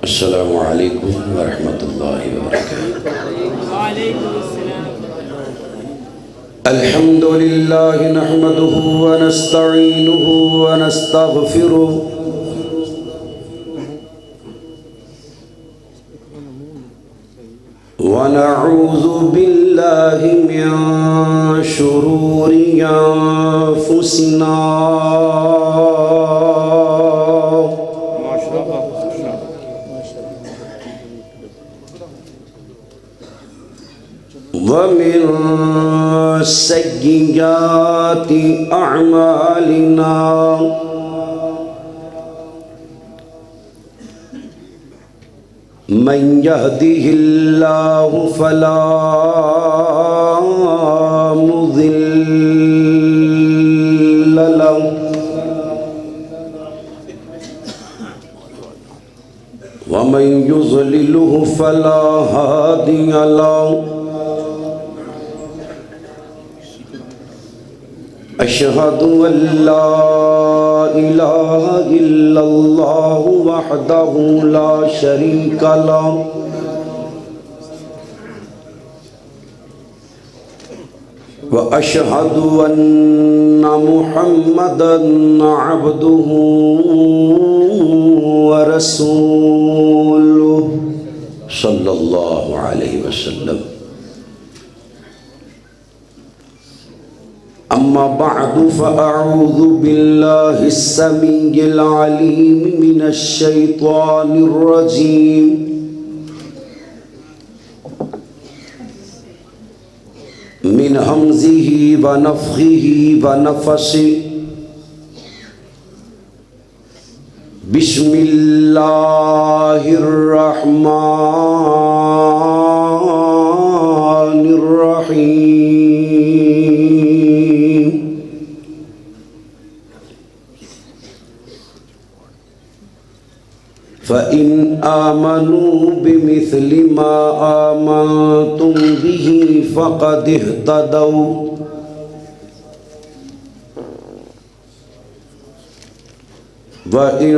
السلام علیکم ورحمۃ اللہ وبرکاتہ۔ وعلیکم السلام۔ الحمد للہ نحمده ونستعینه ونستغفره ونعوذ باللہ من شرور انفسنا ومن سیئات اعمالنا من يهده الله فلا مضل له ومن يضلله فلا هادي له أشهد أن لا إله إلا الله وحده لا شريك له وأشهد أن محمدًا عبده ورسوله صلى الله عليه وسلم أما بعد فأعوذ بالله السميع العليم من الشيطان الرجيم من همزه ونفخه ونفثه بسم الله الرحمن الرحيم فإن آمنوا بمثل ما آمنتم به فقد اهتدوا وإن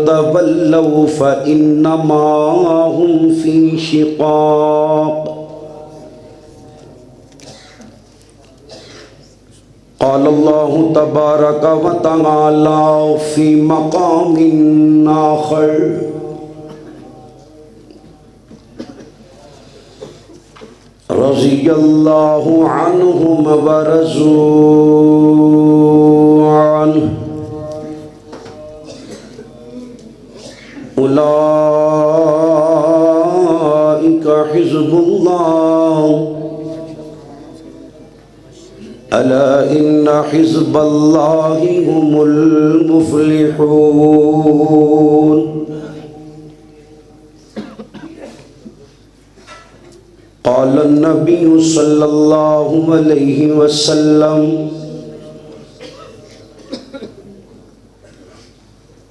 تولوا فإنما هم في شقاق قال الله تبارك وتعالى في مقام آخر رضي الله عنهم ورضوا عنه أولئك حزب الله ألا إن حزب الله هم المفلحون قال النبي صلى الله عليه وسلم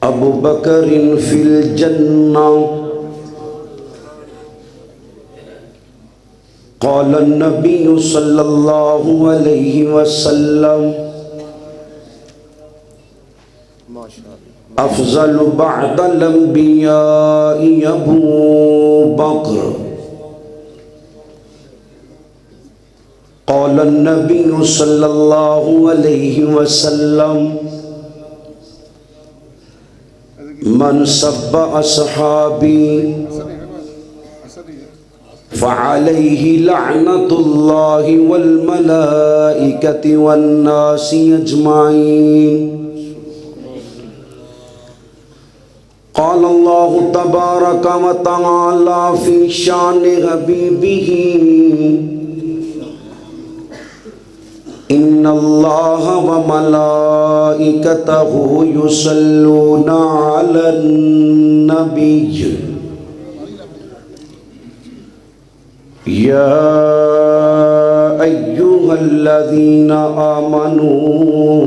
أبو بكر في الجنة قال النبي صلى الله عليه وسلم أفضل بعد الأنبياء أبو بكر قال النبي صلى الله عليه وسلم من سب أصحابي فعليه لعنة الله والملائكة والناس أجمعين قال الله تبارك وتعالى في شان حبيبه إن الله وملائكته يصلون على النبي يا أيها الذين آمنوا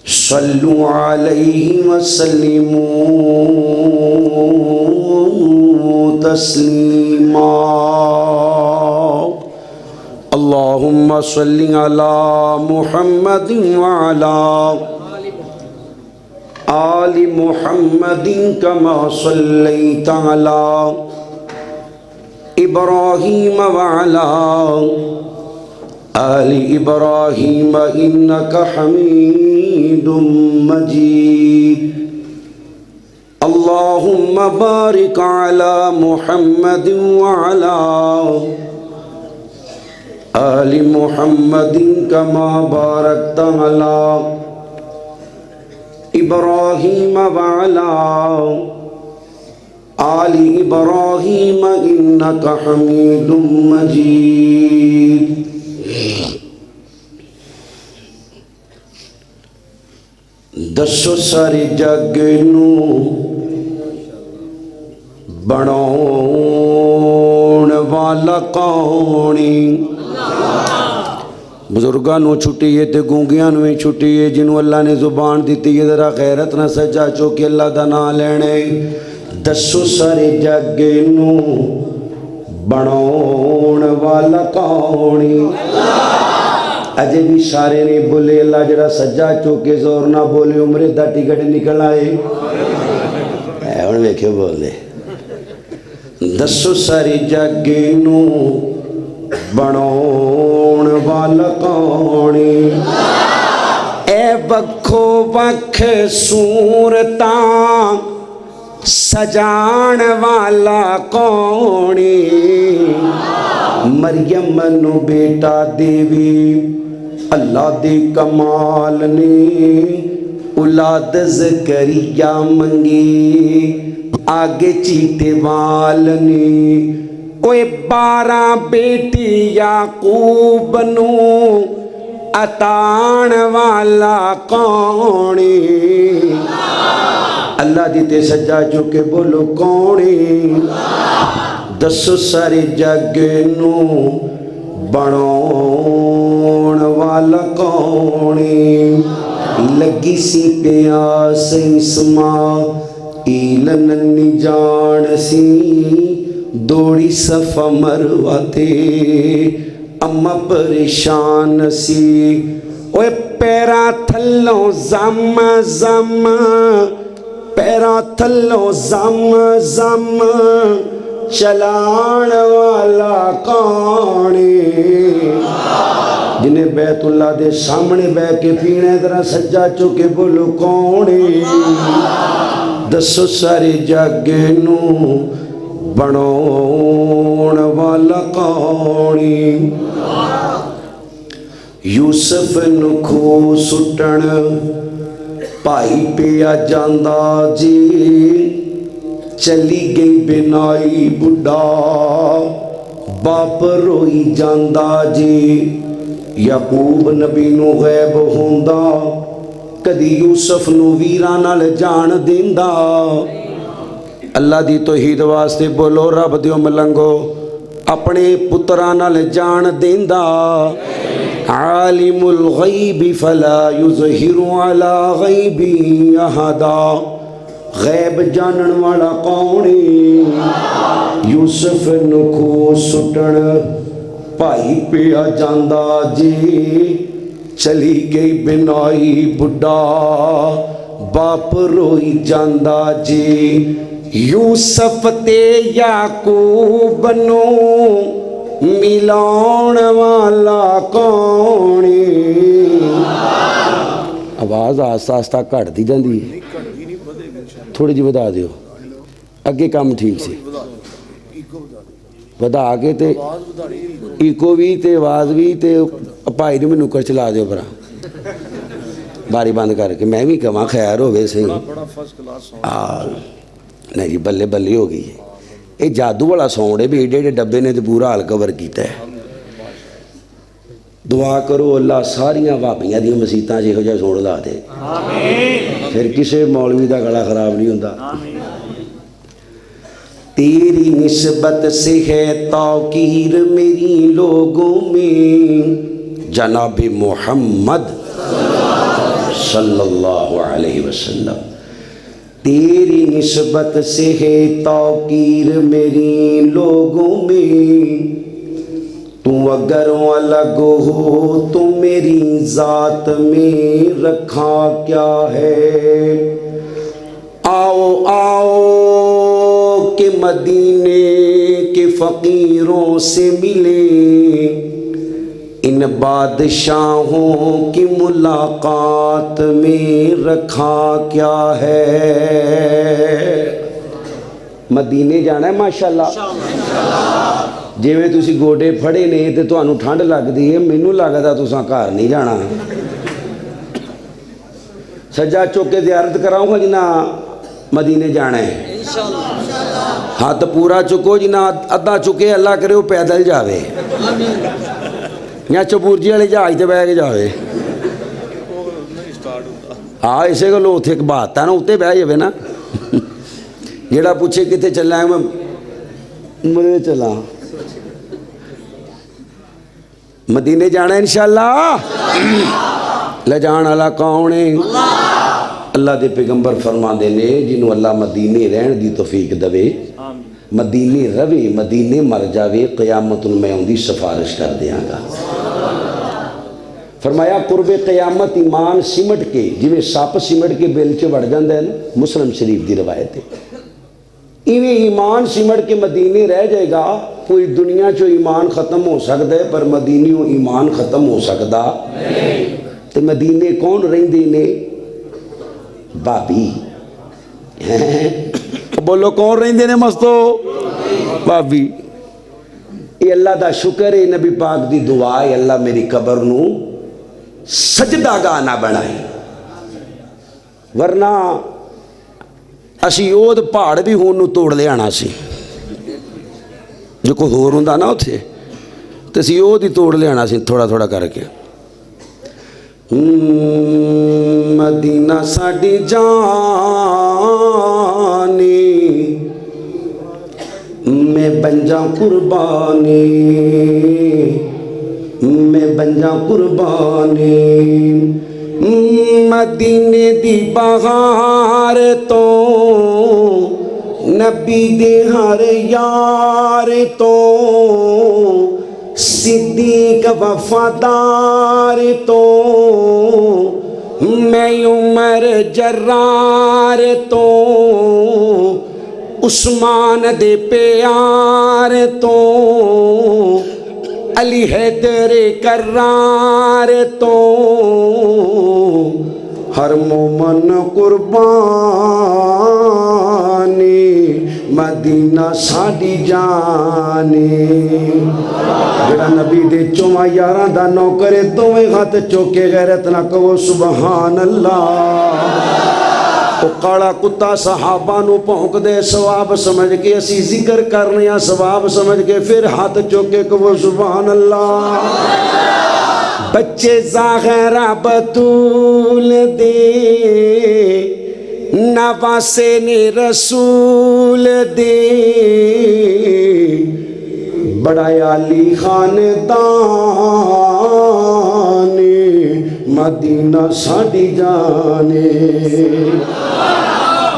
صلوا عليه وسلموا تسليما اللهم صل على محمد وعلى آل محمد كما صليت على إبراهيم وعلى آل إبراهيم إنك حميد مجيد اللهم بارك على محمد وعلى آل محمد كما باركت على إبراهيم وعلى آل إبراهيم إنك حميد مجيد دسو سارے جگ نو بناؤن والا کونی بزرگاں نو چھٹی ہے تے گونگیاں نو چھٹی ہے جنہوں اللہ نے زبان دیتی ہے ذرا غیرت نہ سجا چوکے اللہ دا نام لینے دسو سارے جگ نو بناؤن والا کونی اجے بھی سارے نے بولے اللہ جڑا سجا چوکے زور نہ بولے عمرے دا ٹکٹ نکل آئے انہوں نے کیوں بول دے دسو سارے جگ نو بناؤن والا کونی اے بکھو بکھ صورتاں سجان والا کونی مریم نو بیٹا دیوی اللہ دے کمال نے اولاد زکریا منگی آگے چیتے وال نے اوے 12 بیٹی یعقوب نو عطان والا کونی اللہ دیتے سجا چکے بولو کونی دسو سارے جگ نو بناؤن والا کونی لگی سی پیاس اسماعیل ننی جان سی دوڑی صفا مروہ تے اما پریشان سی اوے پیرا تھلوں زم زم پیرا تھلوں زم زم چلان والا کونی جنہیں بیت اللہ دے سامنے بے کے پینے ذرا سجا چکے بولو کونی دسو سارے جگ نو بناؤن والا کونی یوسف نو کھو سٹن پائی پیا جاندہ جی چلی گئی بنائی بڑھا باپ روئی جاندہ جی یعقوب نبی نو غیب ہوندہ کدی یوسف نو ویران نال جان دیندہ اللہ دی توحید واسطے بولو رب دیو ملنگو اپنے پتران نال جان دیندہ عالم الغیب فلا یظہر علی غیبی احدا غیب جانن والا کونی یوسف نو کھو سٹن پائی پیا جاندہ جی چلی گئی بنائی بڑھا باپ روئی جاندہ جی یوسف تے یعقوب نو ملاؤن والا کونی آواز آستہ آستہ کٹ دی جاندی تھوڑی جی بدا دیو اگے کام ٹھیک سے بدا آگے تے ایکو بھی تے آواز بھی تے پائی نے میں نکر چلا دیو برا باری بند کر کے میں بھی کما خیر ہوئے سے نہیں جی بلے بلے ہو گئی ہے یہ جادو والا ساؤنڈ ہے بھی ایڈے ایڈے ڈبے نے تے پورا حال کور کیتا ہے دعا کرو اللہ ساریاں وابیاں دی مسیتاں جے ہو جائے سوڑ لا دے پھر کسے مولوی دا گلا خراب نہیں ہوندہ تیری نسبت سے ہے توقیر میری لوگوں میں جناب محمد صلی اللہ علیہ وسلم تیری نسبت سے ہے توقیر میری لوگوں میں تو اگر الگ ہو تو میری ذات میں رکھا کیا ہے آؤ آؤ کہ مدینے کے فقیروں سے ملیں، ان بادشاہوں کی ملاقات میں رکھا کیا ہے۔ مدینے جانا ہے ماشاءاللہ۔ جیویں تسی گوڈے پھڑے نے تے تانوں ٹھنڈ لگدی ہے، مینوں لگدا تساں گھر نہیں جانا۔ سجا چوک کے زیارت کراؤں گا جنا مدینے جانا ہے، ہاتھ پورا چکو جنا ادھا چکے اللہ کرے وہ پیدل جاوے یا چبورجی والے جہاز تے بہ کے جاوے۔ ہاں اسے کو اتنے ایک بات ہے نا، اتنے بہ جائے نا، جڑا پوچھے کتنے چلا ہے میں مجھے چلا مدینے جانا ہے انشاءاللہ۔ لے جان والا کون ہے؟ اللہ دے پیغمبر فرما دے نے جنہوں اللہ مدینے رہن دی توفیق دے، مدینے روے مدینے مر جاوے، قیامت میں ان دی سفارش کر دیاں گا۔ فرمایا قرب قیامت ایمان سمٹ کے جویں سپ سمٹ کے بل چ وڑ جاندا ہے نا، مسلم شریف دی روایت ہے، ایویں ایمان سمٹ کے مدینے رہ جائے گا۔ کوئی دنیا چو ایمان ختم ہو سکتا ہے پر مدینیوں ایمان ختم ہو سکتا تے مدینے کون رہندے نے؟ بابی بولو کون رہندے نے مستو؟ بابی۔ یہ اللہ دا شکر ہے، نبی پاک دی دعا ہے اللہ میری قبر نو سجدہ گاہ نہ بنائے، ورنہ اسی اوہ پہاڑ بھی ہون نو توڑ لے آنا سی، جو کوئی ہور ہوندا نا اتھے تے اسی اوہ دی توڑ لے آنا سی تھوڑا تھوڑا کر کے۔ مدینہ ساڈی جانی میں بنجا قربانی، میں بنجا قربانی، مدینے دی بہار تو نبی دے ہر یار تو، صدیق وفادار تو، میں عمر جرار تو، عثمان دے پیار تو، علی حیدر کرار تو، ہر مومن قربانی، مدینہ ساڈی جانی۔ جڑا نبی دے چواں یاراں دا نوکر دوویں ہاتھ چوکے غیرت نہ کہو سبحان اللہ۔ وہ کالا کتا صحابہ نو پونک دے ثواب سمجھ کے، اسی ذکر کرنے یا ثواب سمجھ کے، پھر ہاتھ چوکے کہو سبحان اللہ۔ بچے زاغرہ بطول دے، نواسے نے رسول دے، بڑا عالی خاندان، مدینہ ساڈی جانے۔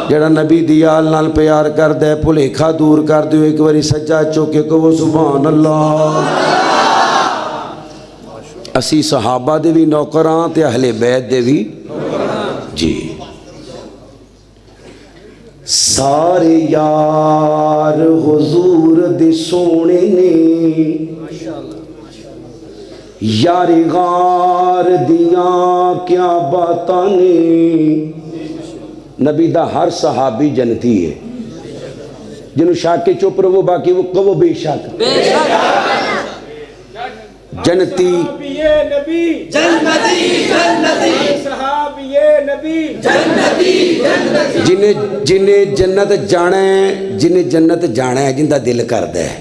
جڑا نبی دی آل نال پیار کر دے، بھلیکھا دور کر دیو، ایک باری سجا چوکے کہو سبحان اللہ۔ اسی صحابہ دے بھی نوکران تے اہل بیت دے بھی جی۔ سارے یار حضور دے سونے نے، یار غار دیاں کیا باتاں نے۔ نبی دا ہر صحابی جنتی ہے، جنہوں شاک کے چپ رہو باقی وہ کہو بے شک جنتی، جنہیں جنت جانا ہے، جنہیں جنت جانا ہے، جن دا دل کردا ہے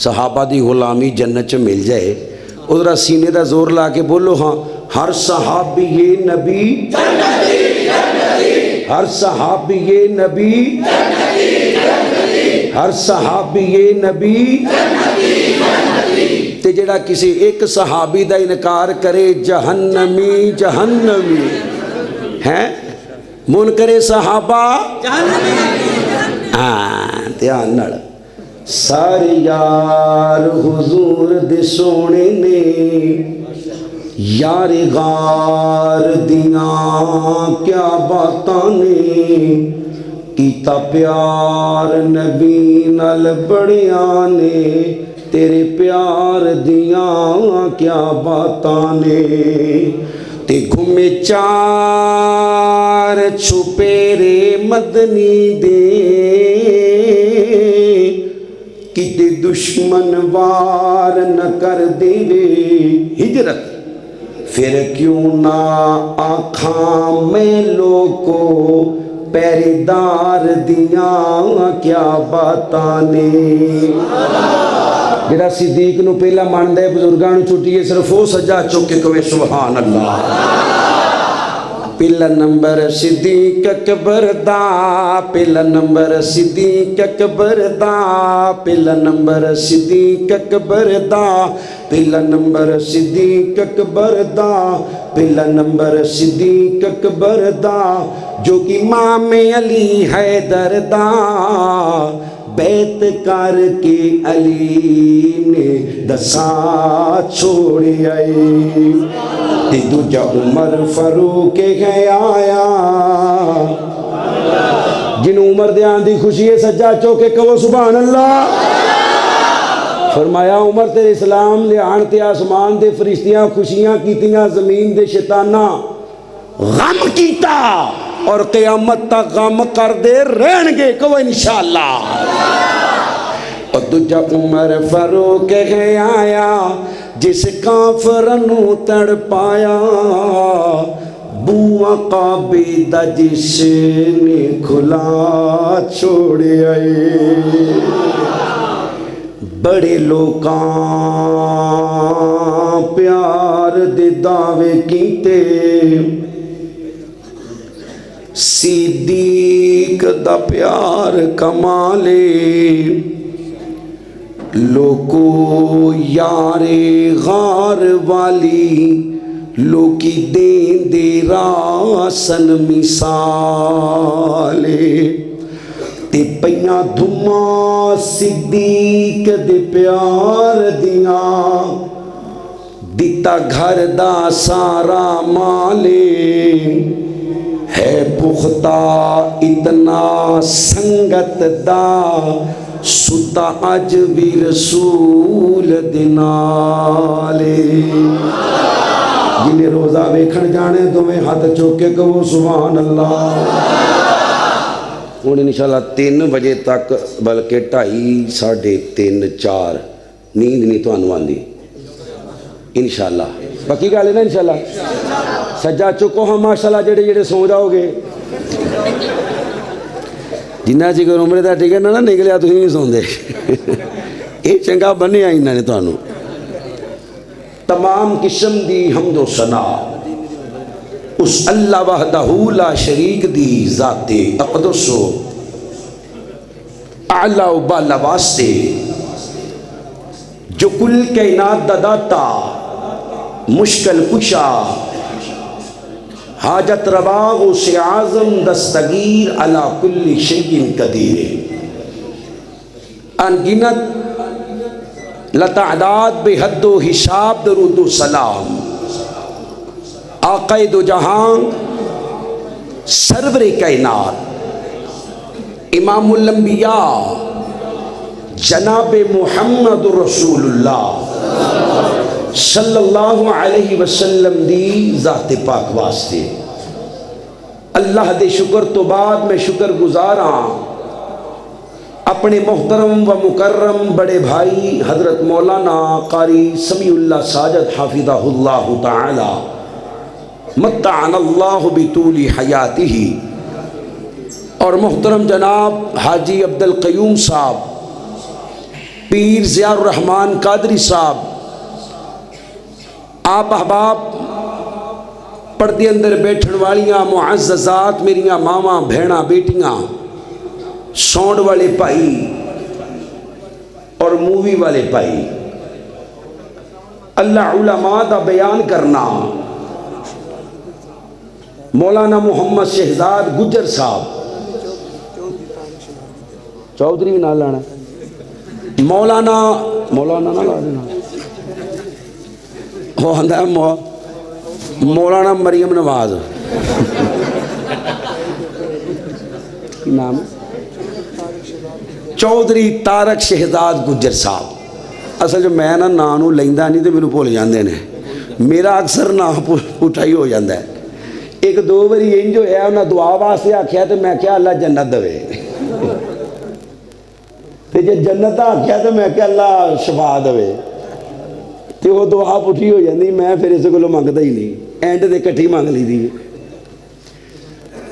صحابہ دی غلامی جنت چ مل جائے، ادھر سینے دا زور لا کے بولو ہاں، ہر صحابی یہ نبی، ہر صحابی یہ نبی، ہر صحابی یہ نبی، تے جڑا کسی ایک صحابی دا انکار کرے جہنمی جہنمی ہے، منکر صحابہ ہاں دھیان نال۔ سارے یار حضور دے سونے نے، یار غار دیاں کیا باتاں نے، کیتا پیار نبی نال بڑیاں نے تیرے پیار دیاں کیا باتاں نے تے گھومے چار چھپیرے مدنی دے کتے دشمن وار نہ کر دے ہجرت پھر کیوں نہ آنکھاں میں لوگو پیرے دار دیاں کیا باتاں نے جڑا صدیق نو پہلا ماندا ہے بزرگاں نو چھٹیے صرف وہ سجا چک کے کہے سبحان اللہ پہلا نمبر صدیق اکبر دا پہلا نمبر صدیق اکبر دا پہلا نمبر صدیق اکبر دا پہلا نمبر صدیق اکبر دا پہلا نمبر صدیق اکبر دا جو کہ امام علی حیدر دا بیت کر کے علی نے دساں چھوڑے آئے تے دوجا عمر فاروق ہے آیا جن عمر دیاں دی خوشی ہے سجا چوکے کہو سبحان اللہ فرمایا عمر تیرے اسلام لے آنتے آسمان دے فرشتیاں خوشیاں کیتیاں زمین دے شیطانہ غم کیتا اور قیامت تک غم کر دے رہن گے کہو انشاءاللہ اور دوجا عمر فاروق ہے آیا جس کافرنو تڑ پایا بوآں قابیدہ جس نے کھلا چھوڑے آئے بڑے لوکاں پیار دے دعوے کیتے صدیق دا پیار کمالے لوکو یارے غار والی لوکی دین دے راسن مثالے تے پیاں دھماں صدیق دے پیار دیاں دیتا گھر دا سارا مالے ہے پختہ اتنا سنگت دا ستا اج بھی رسول دنالے جنہیں روزہ ویکھن جانے تمہیں ہاتھ چوکے کہو سبحان اللہ ہوں انشاءاللہ 3 بجے تک بلکہ 2:30 3:30 4 نیند نہیں تو آندی انشاءاللہ پکی گل ہے نا انشاءاللہ سجا چکو ہم ماشاءاللہ جڑے جڑے سو جاؤ گے جنہ چکر عمرے دا ٹکٹ نہ نکلیا تھی نہیں سوندے یہ چنگا بنیا انہوں نے تمہیں تمام قسم دی حمد و ثنا اس اللہ وحدہ لا شریک دی ذات اقدس و اعلیٰ و بالا واسطے جو کل کائنات دا داتا مشکل کشا حاجت روا غوث اعظم دستگیر علی کل شیء قدیر انگنت لتعداد بے حد و حساب درود و سلام آقا دو جہاں سرور کائنات امام الانبیاء جناب محمد رسول اللہ صلی اللہ علیہ وسلم دی ذات پاک واسطے اللہ دے شکر تو بعد میں شکر گزاراں اپنے محترم و مکرم بڑے بھائی حضرت مولانا قاری سمیع اللہ ساجد حافظہ اللہ تعالی متعنا اللہ بطول حیاتہ اور محترم جناب حاجی عبدالقیوم صاحب پیر ضیاء الرحمن قادری صاحب آپ احباب پردے اندر بیٹھن والیاں معززات میریاں ماواں بھیڑاں بیٹیاں سونڈ والے پائی اور مووی والے پائی اللہ علماء دا بیان کرنا مولانا محمد شہزاد گجر صاحب چودھری بھی نہ لانا مولانا نہ لا دینا وہ ہندہ مولانا مریم نواز کی نام ہے چودھری تارک شہزاد گجر صاحب. اصل جو میں نا ਨਾਂ ਨੂੰ ਲੈਂਦਾ ਨਹੀਂ ਤੇ ਮੈਨੂੰ ਭੁੱਲ ਜਾਂਦੇ ਨੇ. ਮੇਰਾ ਅਕਸਰ ਨਾਂ ਪੁੱਠਾ ਹੀ ਹੋ ਜਾਂਦਾ ਹੈ. ਇੱਕ ਦੋ ਵਾਰੀ ਇੰਜ ਹੋਇਆ, ਉਹਨਾਂ ਦੁਆ ਵਾਸਤੇ ਆਖਿਆ ਤੇ ਮੈਂ ਕਿਹਾ ਅੱਲਾ ਜੰਨਤ ਦੇਵੇ, ਤੇ ਜੇ ਜੰਨਤ ਆਖਿਆ ਤੇ ਮੈਂ ਕਿਹਾ ਅੱਲਾ ਸ਼ਫਾ ਦੇਵੇ, ਤੇ ਉਹ ਦੁਆ ਪੁੱਠੀ ਹੋ ਜਾਂਦੀ. ਮੈਂ ਫਿਰ ਇਸ ਕੋਲੋਂ ਮੰਗਦਾ ਹੀ ਨਹੀਂ, ਐਂਡ ਤੇ ਇਕੱਠੀ ਮੰਗ ਲਈਦੀ.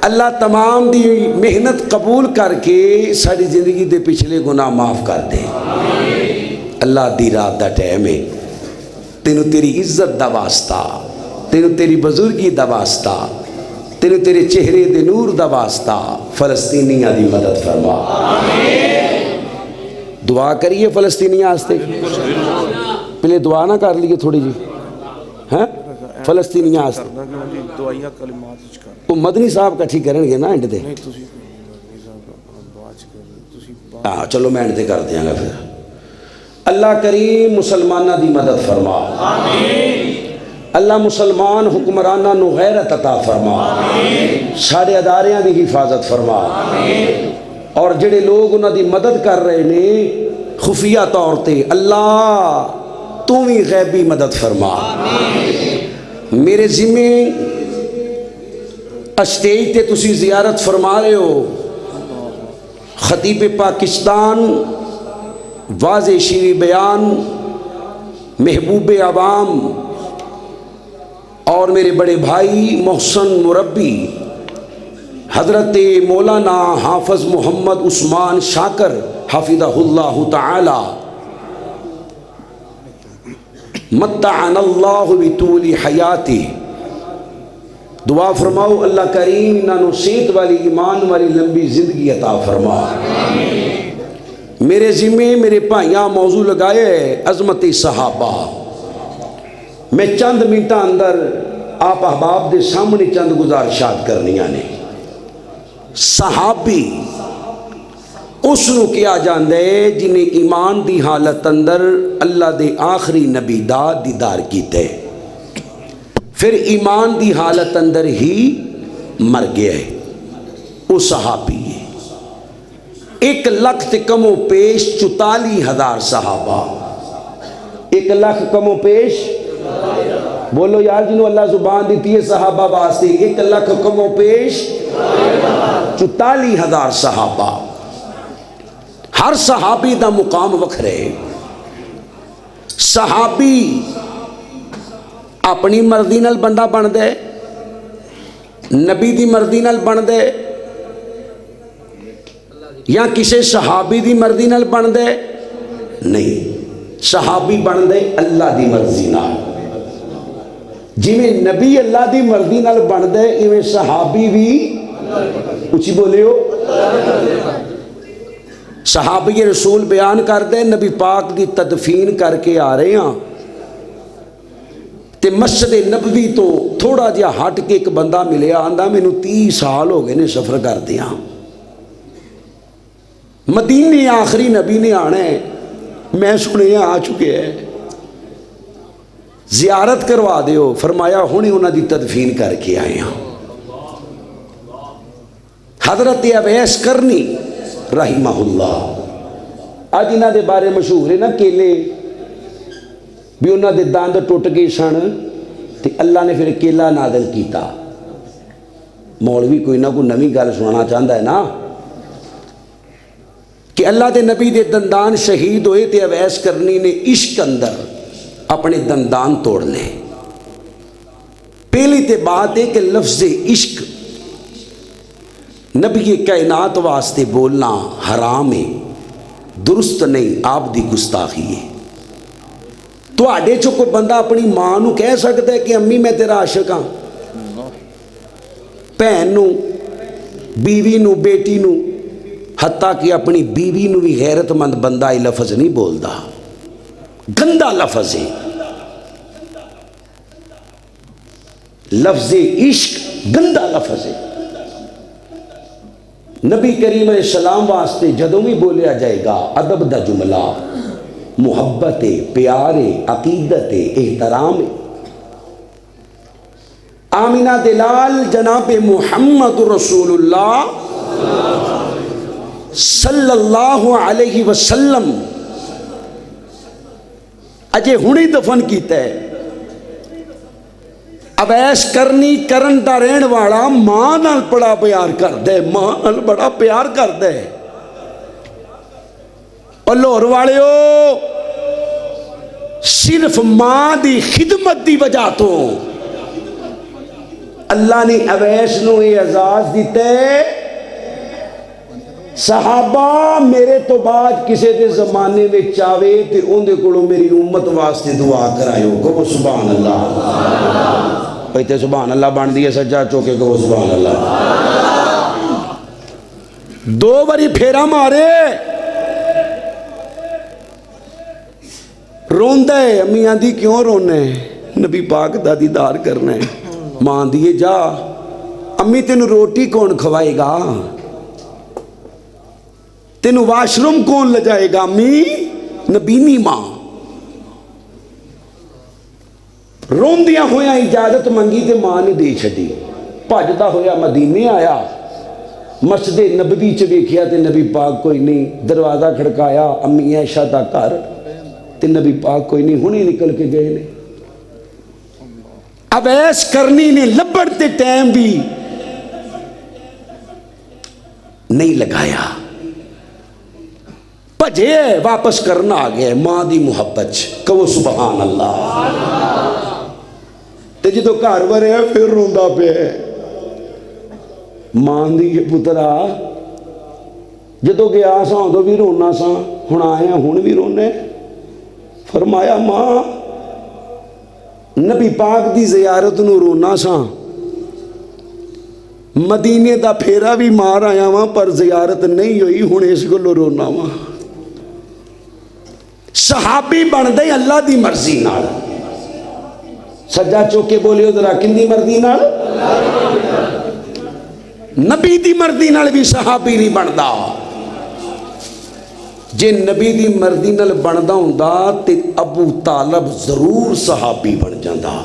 اللہ تمام دی محنت قبول کر کے ساری زندگی دے پچھلے گناہ معاف کر دے. اللہ دی رات دا ٹائم ہے، تینوں تیری عزت دا واسطہ، تینوں تیری بزرگی دا واسطہ، تینوں تیرے چہرے دے نور دا واسطہ فلسطینیاں دی مدد فرما. دعا کریے فلسطینیاں آستے. پہلے دعا نہ کر لیے تھوڑی جی ہاں فلسطینیاں آستے. وہ مدنی صاحب کٹھی کرن گے نا اینڈ دے. ہاں چلو میں اینڈ دے کر دیاں گا. پھر اللہ کریم مسلمانہ دی مدد فرما. اللہ مسلمان حکمرانہ نو غیرت عطا فرما. سارے اداریاں دی حفاظت فرما. اور جڑے لوگ انہاں دی مدد کر رہے نے خفیہ طور تے، اللہ تو بھی غیبی مدد فرما. میرے ذمے اسٹیج تے تسی زیارت فرما رہے ہو، خطیب پاکستان، واضح شیریں بیان، محبوب عوام اور میرے بڑے بھائی محسن مربی حضرت مولانا حافظ محمد عثمان شاکر حفظہ اللہ تعالی متعنا اللہ بطول حیاتی. دعا فرماؤ اللہ کریم انہوں صحت والی ایمان والی لمبی زندگی عطا فرما. میرے ذمے میرے بھائیاں موضوع لگائے عظمت صحابہ. میں چند منٹہ اندر آپ احباب دے سامنے چند گزارشات کرنیاں نے. صحابی اس نو کیا جاندے جنہیں ایمان دی حالت اندر اللہ دے آخری نبی دا دیدار کیتے، پھر ایمان دی حالت اندر ہی مر گیا ہے. وہ صحابی ہے. 1 لاکھ تے کم و پیش 44,000 صحابہ. 1 لاکھ کم و پیش بولو یار جنہوں اللہ زبان دیتی ہے صحابہ واسطے. 1 لاکھ کم و پیش 44,000 صحابہ. ہر صحابی دا مقام وکھرے. صحابی اپنی مرضی نال بندہ بن دے، نبی دی مرضی نال بن دے، یا کسی صحابی دی مرضی نال بن دے نہیں. صحابی بن دے اللہ دی مرضی نال. جویں نبی اللہ دی مرضی نال بن دے ایویں صحابی بھی اچھی بولے ہو. صحابی رسول بیان کر دے نبی پاک دی تدفین کر کے آ رہے ہیں تے مسجد نبوی تو تھوڑا جہا ہٹ کے ایک بندہ ملیا، آندا مینوں 30 سال ہو گئے نے سفر کر دیا، مدینے آخری نبی نے آنا ہے، میں سنے آ چکے ہیں، زیارت کروا دیو. فرمایا ہونے انہاں دی تدفین کر کے آئے ہیں. حضرت اویس کرنی رحمہ اللہ اج انہاں دے بارے مشہور ہے نا کیلے بھی انہاں دے دند ٹوٹ گئے سن تے اللہ نے پھر کیلا نازل کیتا. مولوی کوئی نہ کوئی نویں گل سنانا چاہتا ہے نا کہ اللہ دے نبی دے دندان شہید ہوئے تے اویس کرنی نے عشق اندر اپنے دندان توڑ لے. پہلی تے بات ہے کہ لفظ عشق نبی کائنات واسطے بولنا حرام ہے، درست نہیں، آپ دی گستاخی ہے. تو آڈے چو کوئی بندہ اپنی ماں نو کہہ سکتا ہے کہ امی میں تیرا عاشق ہاں، بہن نو، بیوی نو، بیٹی نو، حتیٰ کہ اپنی بیوی نو بھی غیرت مند بندہ یہ لفظ نہیں بولدا. گندا لفظ ہے. لفظ عشق گندا لفظ ہے. نبی کریم علیہ السلام واسطے جدوں بھی بولیا جائے گا ادب دا جملہ محبت پیار عقیدت احترام. آمینہ دلال جناب محمد رسول اللہ صلی اللہ علیہ وسلم اجے ہونی دفن کیتا ہے. اویس کرنی کرن دا رہن والا ماں نال بڑا پیار کردا ہے, ماں نال بڑا پیار کردا ہے. اور لاہور والےو صرف ماں دی خدمت دی وجہ تو اللہ نے اویس نو یہ اعزاز دیتا ہے, صحابہ میرے تو بعد کسے دے زمانے میں چاہے تے ان دے کولوں میری امت واسطے دعا کرائیو. کہو سبحان اللہ. پیتے سبحان اللہ بان دیئے سجا چوکے کہو سبحان اللہ. 2 باری پھیرا مارے روندہ ہے. امی آندھی کیوں رونے, نبی پاک دا دیدار کرنے. ماں دیئے جا امی تینو روٹی کون کھوائے گا, تینو واش روم کون لجائے گا. امی نبینی ماں روندیاں ہویا اجازت منگی تے ماں نے دے چھڑی. بھجدا ہویا مدینے آیا, مسجد نبوی چ ویکھیا تے نبی پاک کوئی نہیں. دروازہ کھڑکایا امی عائشہ دا گھر تے نبی پاک کوئی نہیں, ہنی نکل کے گئے نے. اویس کرنی نے لبڑ تے ٹائم بھی نہیں لگایا, بھجے واپس کرنا آ گیا ماں دی محبت. کہو سبحان اللہ. تے جدو گھر ورے پھر روندا پیا. ماں دی پترا جدو گیا سا ادو بھی رونا سا, ہن آیا ہن بھی رونے. فرمایا ماں نبی پاک دی زیارت نو رونا سا, مدینے دا پھیرا بھی مار آیا وہاں پر زیارت نہیں ہوئی, ہن اس گلو رونا وہاں. صحابی بن دے اللہ دی مرضی نال. سجا چوکے بولے ذرا کن دی مرضی نال, نبی دی مرضی نال بھی صحابی نہیں بندا. جے نبی دی مرضی نال بندا ہوندا تے ابو طالب ضرور صحابی بن جاندا,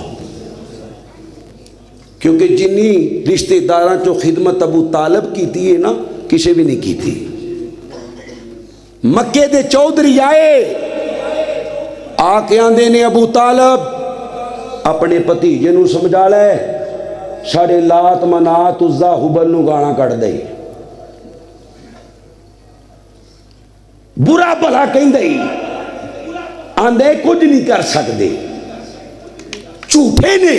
کیونکہ جنی رشتہ داراں چو خدمت ابو طالب کیتی ہے نا کسے بھی نہیں کیتی. مکے دے چودھری آئے آ کے آندے نے ابو طالب اپنے بھتیجے نو سمجھا لے, ساڑے لات منات عزا حبل نو گانا کٹ دے. برا بھلا کہیں دے آندے کچھ نہیں کر سکتے, جھوٹے نے.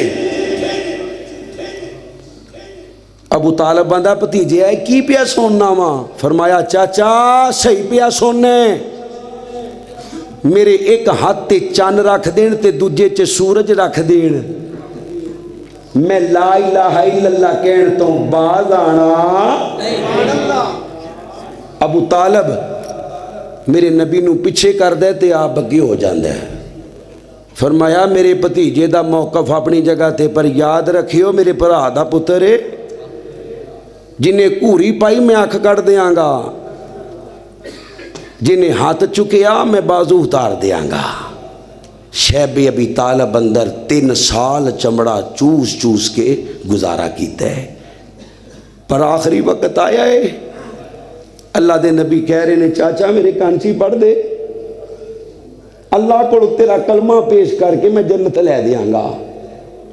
ابو طالب بندہ بھتیجے آئے کی پیا سننا وا. فرمایا چاچا صحیح پیا سننے, میرے ایک ہاتھ تے چان رکھ دین تے دوجے چے سورج رکھ دین, میں لا الہ الا اللہ کہن تو باز آنا. ابو طالب میرے نبی نو پیچھے کر دے تے آپ بگی ہو جاندے. فرمایا میرے بھتیجے دا موقف اپنی جگہ تے پر یاد رکھیو, میرے بھرا دا پتر ہے, جنہیں کوری پائی میں آنکھ کٹ دیاں گا, جنہیں ہاتھ چکیا میں بازو اتار دیاں گا. شیب ابی طالب اندر 3 سال چمڑا چوس چوس کے گزارا کیتا ہے, پر آخری وقت آیا ہے. اللہ دے نبی کہہ رہے نے چاچا میرے کانچی پڑھ دے, اللہ کو تیرا کلمہ پیش کر کے میں جنت لے دیاں گا.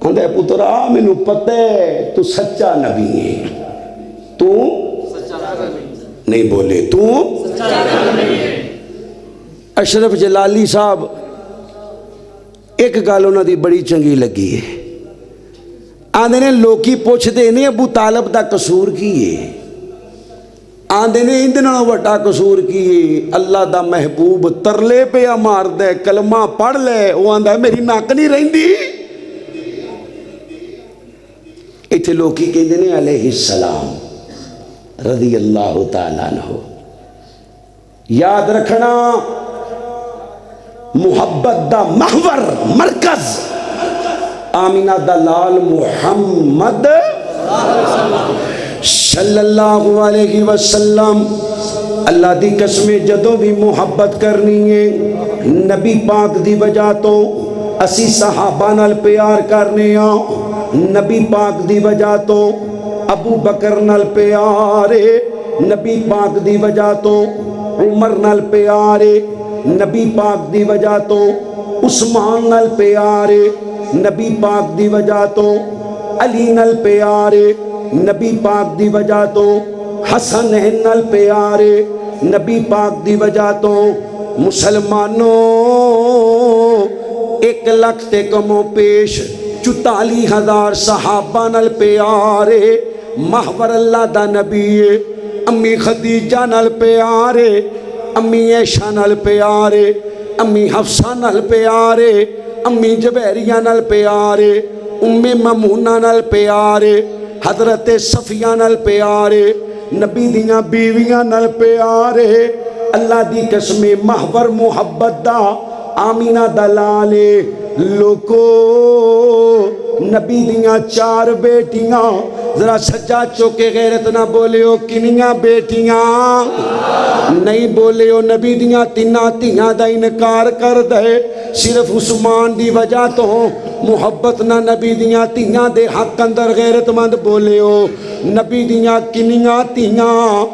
آندھے پترا مینوں پتہ ہے تو سچا نبی ہے, تو نہیں بولے تو اشرف جلالی صاحب ایک گل انہوں دی بڑی چنگی لگی ہے. آندھے نے لوکی پوچھ دے نہیں ابو طالب دا قصور کی ہے, آندھے نے اندھنوں وٹا قصور کی ہے. اللہ دا محبوب ترلے پہ مار دے کلمہ پڑھ لے, وہ آندھا میری ناک نہیں رہندی. ایتھے لوکی کہندے نے علیہ السلام رضی اللہ تعالیٰ عنہ. یاد رکھنا محبت دا محور مرکز آمینہ دا لال محمد صلی اللہ علیہ وسلم. اللہ دی قسمیں جدوں بھی محبت کرنی ہے نبی پاک دی وجہ تو اسی صحابہ نال پیار کرنے نبی پاک دی وجہ تو ابو بکر نال پیار ہے, نبی پاک دی وجہ تو عمر نال پیارے، نبی پاک دی وجہ تو عثمان نال پیارے، نبی پاک دی وجہ تو علی نال پیارے، نبی پاک دی وجہ تو حسن نال پیارے، نبی پاک دی وجہ تو مسلمانوں 1 لاکھ تے کمو پیش 44,000 صحابہ نال پیارے، محور اللہ دا نبی امی خدیجہ نال پیارے، امی عائشہ نال پیارے، امی حفصہ نال پیارے، امی جبیریہ نال پیارے، ام ممونہ نال پیارے، حضرت صفیہ نال پیارے، نبی دیاں بیویاں نال پیارے، اللہ دی قسم محور محبت دا آمینہ دلالے لوکو نبی دیاں 4 بیٹیاں، ذرا سجا چوکے غیرت نہ بولے ہو کنیاں بیٹیاں نہیں بولے ہو، نبی دیاں 3 دھیاں دا انکار کر دے، صرف عثمان دی وجہ تو محبت نہ نبی دیاں 3 دے حق اندر غیرت مند بولے ہو، نبی دیاں کنیاں تیاں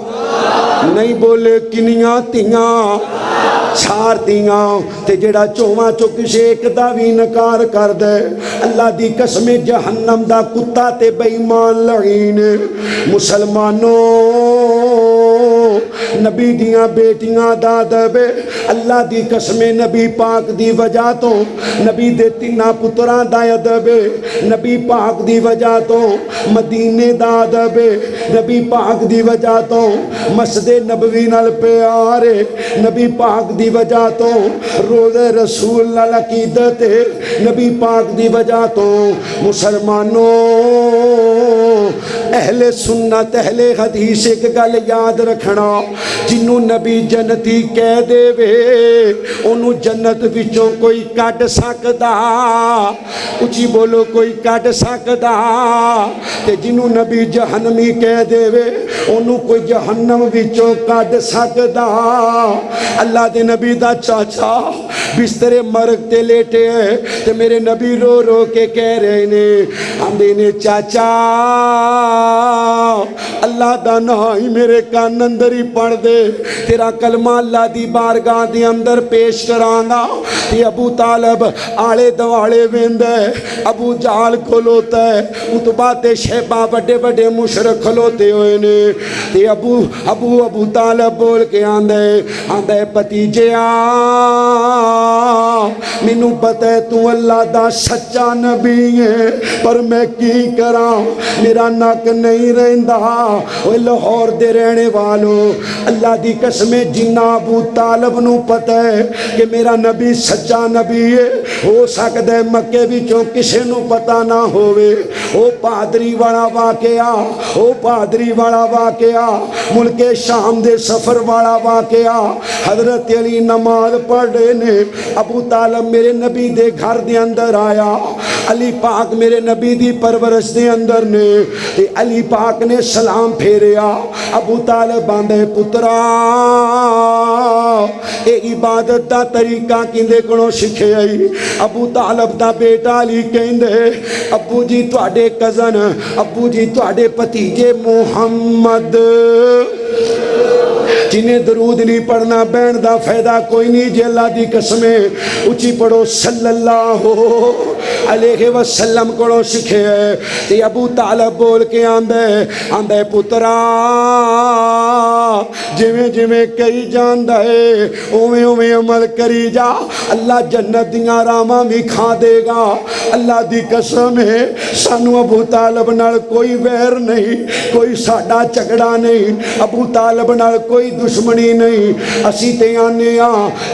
نہیں بولے کنیاں تیاں 4 تیاں تے جڑا 4 چو کسے ایک دا بھی انکار کر دے اللہ دی قسم جہنم دا کتا تے بے ایمان لعین مسلمانوں نبی دیاں بیٹیاں دا دبے اللہ دی قسم نبی پاک دی وجہ تو نبی دے 3 پتراں دا دبے نبی پاک دی وجہ تو مدینے دا دبے نبی پاک دی وجہ تو مسجد نبوی نال پیارے نبی پاک دی وجہ تو روزے رسول نال عقیدت نبی پاک دی وجہ تو مسلمانوں اہل سنت اہل حدیث ایک گل یاد رکھنا جنوں نبی جنتی کہہ دے وے انہوں جنت وچوں کوئی کٹ سکدا اچھی بولو کوئی کٹ سکدا تے جنوں نبی جہنمی کہہ دے وے انہوں کوئی جہنم وچوں کٹ سکدا اللہ دے نبی دا چاچا بستر مرگ تے لیٹے ہیں تے میرے نبی رو رو کے کہہ رہے نے آندے نے چاچا اللہ دا نائی میرے کان اندر ہی پڑھ دے تیرا کلمہ اللہ دی بارگاہ دی اندر پیش کرانا تے ابو طالب آلے دوالے ویندے ابو جال کھلوتا ہے اتبا تے شیبہ بڑے بڑے مشرک کھلوتے ہوئے نے تے ابو طالب بول کے آندے پتیجے مینوں پتہ ہے تو اللہ دا سچا نبی ہے پر میں کی کراں میرا نک نہیں رہندا اوے لاہور دے رہنے والو اللہ دی قسم جنہ ابو طالب نو پتہ ہے کہ میرا نبی سچا نبی ہے ہو سکدا ہے مکے وچوں کسے نو پتہ نہ ہووے او پادری والا واقعہ ملک شام دے سفر والا واقعہ حضرت علی نماز پڑھ رہے نے ابو طالب میرے نبی دے گھر دے اندر آیا علی پاک میرے نبی دی پرورش دے اندر نے تے علی پاک نے سلام پھیریا ابو طالب آندے پترا اے عبادت دا طریقہ کیندے کولوں سکھے آئی ابو طالب دا بیٹا علی کہندے ابو جی تواڈے کزن ابو جی تواڈے بھتیجے محمد جنہیں درود نہیں پڑھنا بین دا فائدہ کوئی نہیں جے اللہ دی قسمیں اچھی پڑھو صلی اللہ علیہ وسلم کو سکھے تے ابو طالب بول کے آندے پترا جویں جویں کئی جاندا ہے اوویں اوویں عمل کری جا اللہ جنت دیاں راواں بھی کھا دے گا اللہ دی قسم ہے سانو ابو طالب نال کوئی ویر نہیں کوئی ساڈا جھگڑا نہیں ابو طالب نال کوئی دشمنی نہیں اسی تے آنے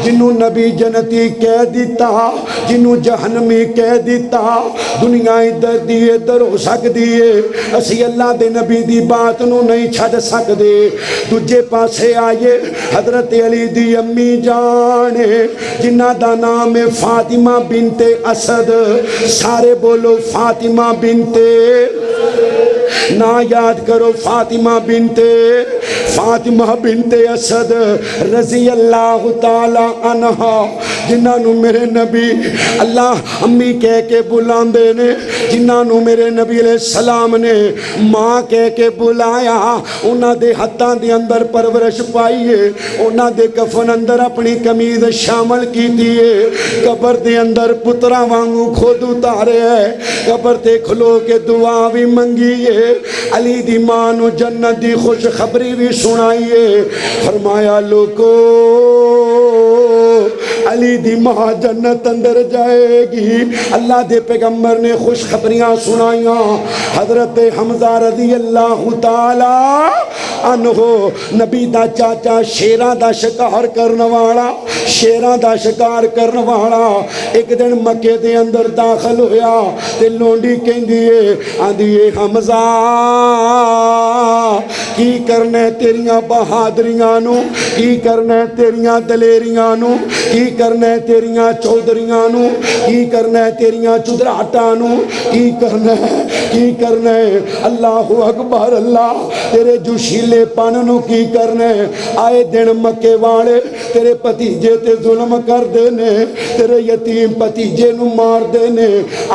جنوں نبی جنتی کہہ دیتا جنوں جہنمی کہہ دیتا دنیا ادھر دی ادھر ہو سکدی ہے اسی اللہ دے نبی دی بات نو نہیں چھڈ سکدے دوجے پاسے آئیے حضرت علی دی امی جان جنہ دا نام ہے فاطمہ بنت اسد سارے بولو فاطمہ بنت نا یاد کرو فاطمہ بنت فاطمہ بنت اسد رضی اللہ تعالی عنہ جنہاں نو میرے نبی اللہ امی کہہ کے بلاندے نے، جنہاں نو میرے نبی علیہ السلام نے ماں کہہ کے بلایا، انہاں دے ہتھاں دے اندر پرورش پائیے، انہاں دے کفن اندر اپنی قمیض شامل کی دیئے، قبر دے اندر پترا وانگو خود اتارے ہے، قبر تے کھلو کے دعا بھی منگیے، علی دی ماں نو جنت دی خوش خبری بھی سنائیے، فرمایا لوگو علی دی ماں جنت اندر جائے گی، اللہ دے پیغمبر نے خوش خبریاں سنائیاں، حضرت حمزہ رضی اللہ تعالی عنہ نبی دا چاچا شیران دا شکار کرنوالا، شیران دا شکار کرنوالا ایک دن مکے دے اندر داخل ہویا تے لونڈی کہیں دیئے آندیے حمزہ کی کرنے تیریاں بہادریاں نو، کی کرنے تیریاں دلیریاں نو، کی کرنے تیریاں چودریاں نو، کی کرنے تیریاں چدراٹاں نو، کی کرنے اللہ اکبر اللہ تیرے جوشیلے پاننو کی کرنے، آئے دن مکے والے تیرے پتیجے تے ظلم کر دینے، تیرے یتیم پتیجے نو مار دینے،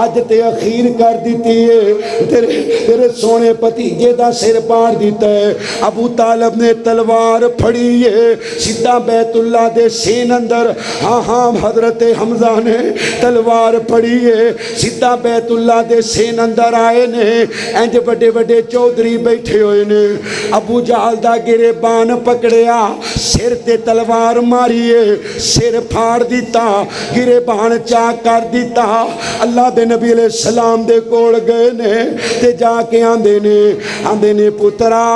آج تے اخیر کر دیتی ہے، تیرے سونے پتیجے دا سر پار دیتا ہے، ابو طالب نے تلوار پھڑی ہے سیدھا بیت اللہ دے سین اندر، ہاں حضرت حمزہ نے تلوار پھڑی ہے سیدھا بیت اللہ دے سین اندر آئے نے، انج بڑے بڑے چودری بیٹھے ہوئے نے، ابو جہل دا گریبان پکڑیا، سر تے تلوار ماریے، سر پھاڑ دیتا، گریبان چاک کر دیتا، اللہ دے نبی علیہ السلام دے کوڑ گئے نے تے جا کے آندے نے پترا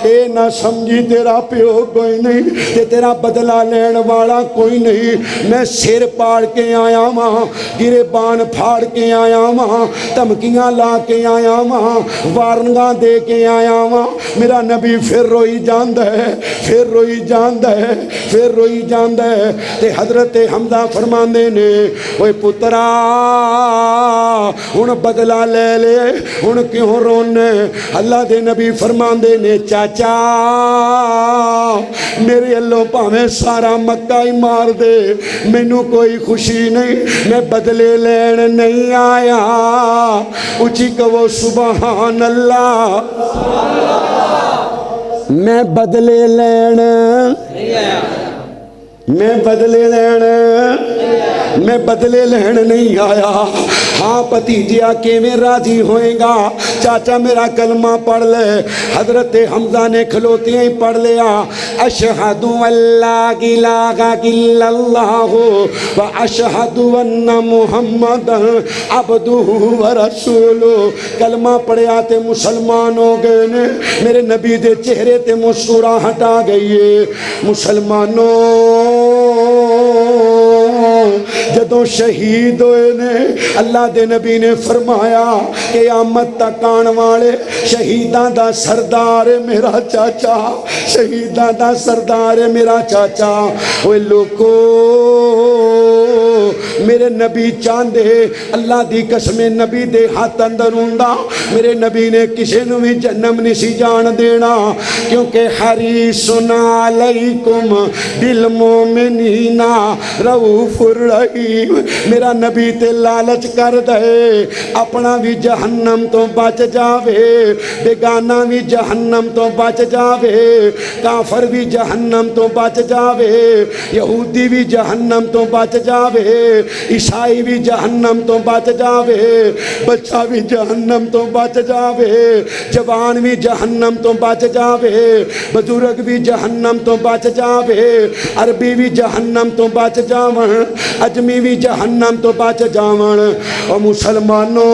اے نہ سمجھی تیرا پیو کوئی نہیں تے تیرا بدلہ لین والا کوئی نہیں، میں سر پاڑ کے آیا ماں، گریبان پھاڑ کے آیا ماں، دھمکیاں لا کے آیا ماں، وارنگاں دے کے آیا ماں، میرا نبی پھر روئی جاندہ ہے، پھر روئی جاندہ ہے، پھر روئی جاندہ ہے، تے حضرت حمزہ فرماندے نے اوے پترا ہن بدلہ لے لے، ہن کیوں رونے؟ اللہ دے نبی فرماندے نے چاچا میرے اللہ پاویں سارا مکہ ہی مار دے، مینوں کوئی خوشی نہیں، میں بدلے لین نہیں آیا، اچھی کہو سبحان اللہ، میں بدلے لین نہیں آیا، ہاں پتیجیا کے میں راضی ہوئے گا، چاچا میرا کلمہ پڑھ لے، حضرت حمزہ نے کھلوتے ہی پڑھ لیا، اشہد ان لا الہ الا اللہ و اشہد ان محمد عبدہ و رسولہ، کلمہ پڑھیا تے مسلمان ہو گئے نے، میرے نبی دے چہرے تے مسکراہٹ آ گئی ہے، مسلمانوں جدوں شہید ہوئے نے اللہ دے نبی نے فرمایا قیامت تک آن والے شہیداں دا سردار میرا چاچا، شہیداں دا سردار میرا چاچا، اوے لوگو میرے نبی چاندے اللہ دی قسم نبی دے ہاتھ اندر ہوندا، میرے نبی نے کسی نو بھی جنم نہیں سی جان دینا، کیونکہ حریص علیکم بالمؤمنین رؤوف الرحیم، میرا نبی تے لالچ کر دے اپنا بھی جہنم تو بچ جاوے، بیگانہ بھی جہنم تو بچ جاوے، کافر بھی جہنم تو بچ جاوے، یہودی بھی جہنم تو بچ جاوے، عیسائی بھی جہنم تو بچ جاوے، بچہ بھی جہنم تو بچ جاوے، جوان بھی جہنم تو بچ جاوے، بزرگ بھی جہنم تو بچ جاوے، عربی بھی جہنم تو بچ جاون، اجمی بھی جہنم تو بچ جاون، اور مسلمانوں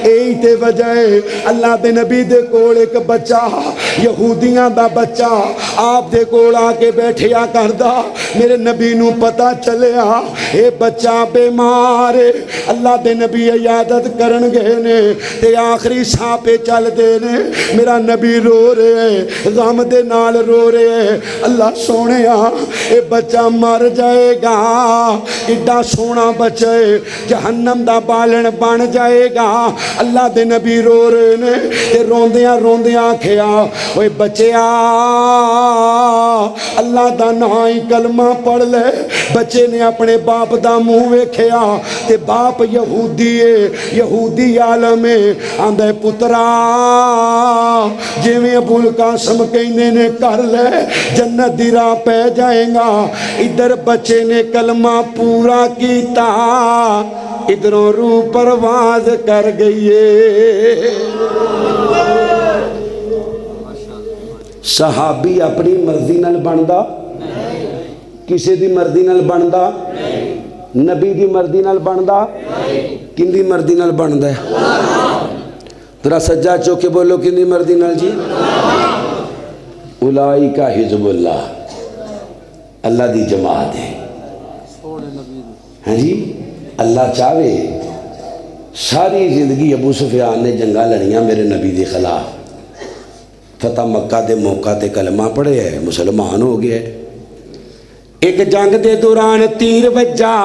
اے تے وجہ اللہ دے نبی دے کول ایک بچہ یہودیاں دا بچہ آپ دے کول آ کے بیٹھیا کردا، میرے نبی نو پتا چلیا اے بچہ بیمار ہے، اللہ دے نبی عیادت کرن گئے نے تے آخری ساں پہ چل دے نے، میرا نبی رو رہے غم دے نال رو رہے، اللہ سونیا اے بچہ مر جائے گا، ایڈا سونا بچے جہنم دا بالن بن جائے گا، اللہ دے نبی رو رہے نے تے روندیاں روندیاں آکھیا اوے بچیا اللہ دا نام ہی کلمہ پڑھ لے بچے نے اپنے باپ دا منہ ویکھیا تے باپ یہودی ہے یہودی عالم ہے آندے پترا جویں ابو القاسم کہندے نے کر لے جنت دی راہ پہ جائے گا ادھر بچے نے کلمہ پورا کیتا ادھروں روح پرواز کر گئی ہے صحابی اپنی مرضی نال بندا کسی دی مرضی نال بندا نبی دی مرضی نال بندا کن دی مرضی نال بندا ہے ذرا سجا چوکے بولو کن دی مرضی نال جی اولئک حزب اللہ اللہ دی جماعت ہے ہاں جی اللہ چاہے ساری زندگی ابو سفیان نے جنگاں لڑیاں میرے نبی دے خلاف فتح مکہ دے موقع تے کلمہ پڑھے ہے مسلمان ہو گئے ایک جنگ دے دوران تیر وجا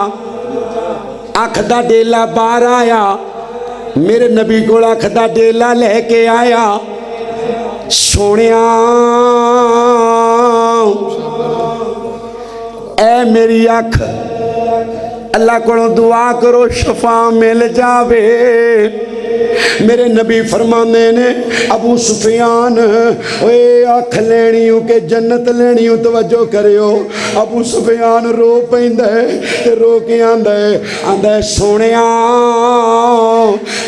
اکھ دا ڈیلا باہر آیا میرے نبی کو اکھ دا ڈیلا لے کے آیا سونیا اے میری اکھ اللہ کو دعا کرو شفا مل جاوے میرے نبی فرمانے نے ابو سفیان اے آنکھ لینی ہوں کہ جنت لینی ہوں توجہ کریو ابو سفیان رو پیندے رو کے آندے سونیا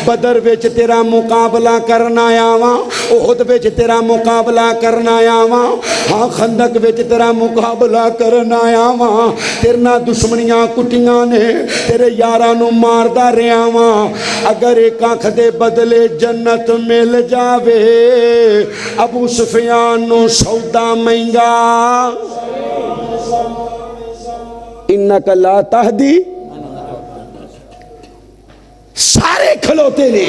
بدر وچ تیرا مقابلہ کرنا آواں احد وچ تیرا مقابلہ کرنا آواں ہاں خندق وچ تیرا مقابلہ کرنا آواں تیرنا دشمنیاں کٹیاں نے تیرے یاراں نو ماردا رہیا واں اگر ایک آنکھ دے بدلے جنت مل جاوے ابو سفیان نو سودا مہنگا انک لا تہدی سارے کھلوتے نے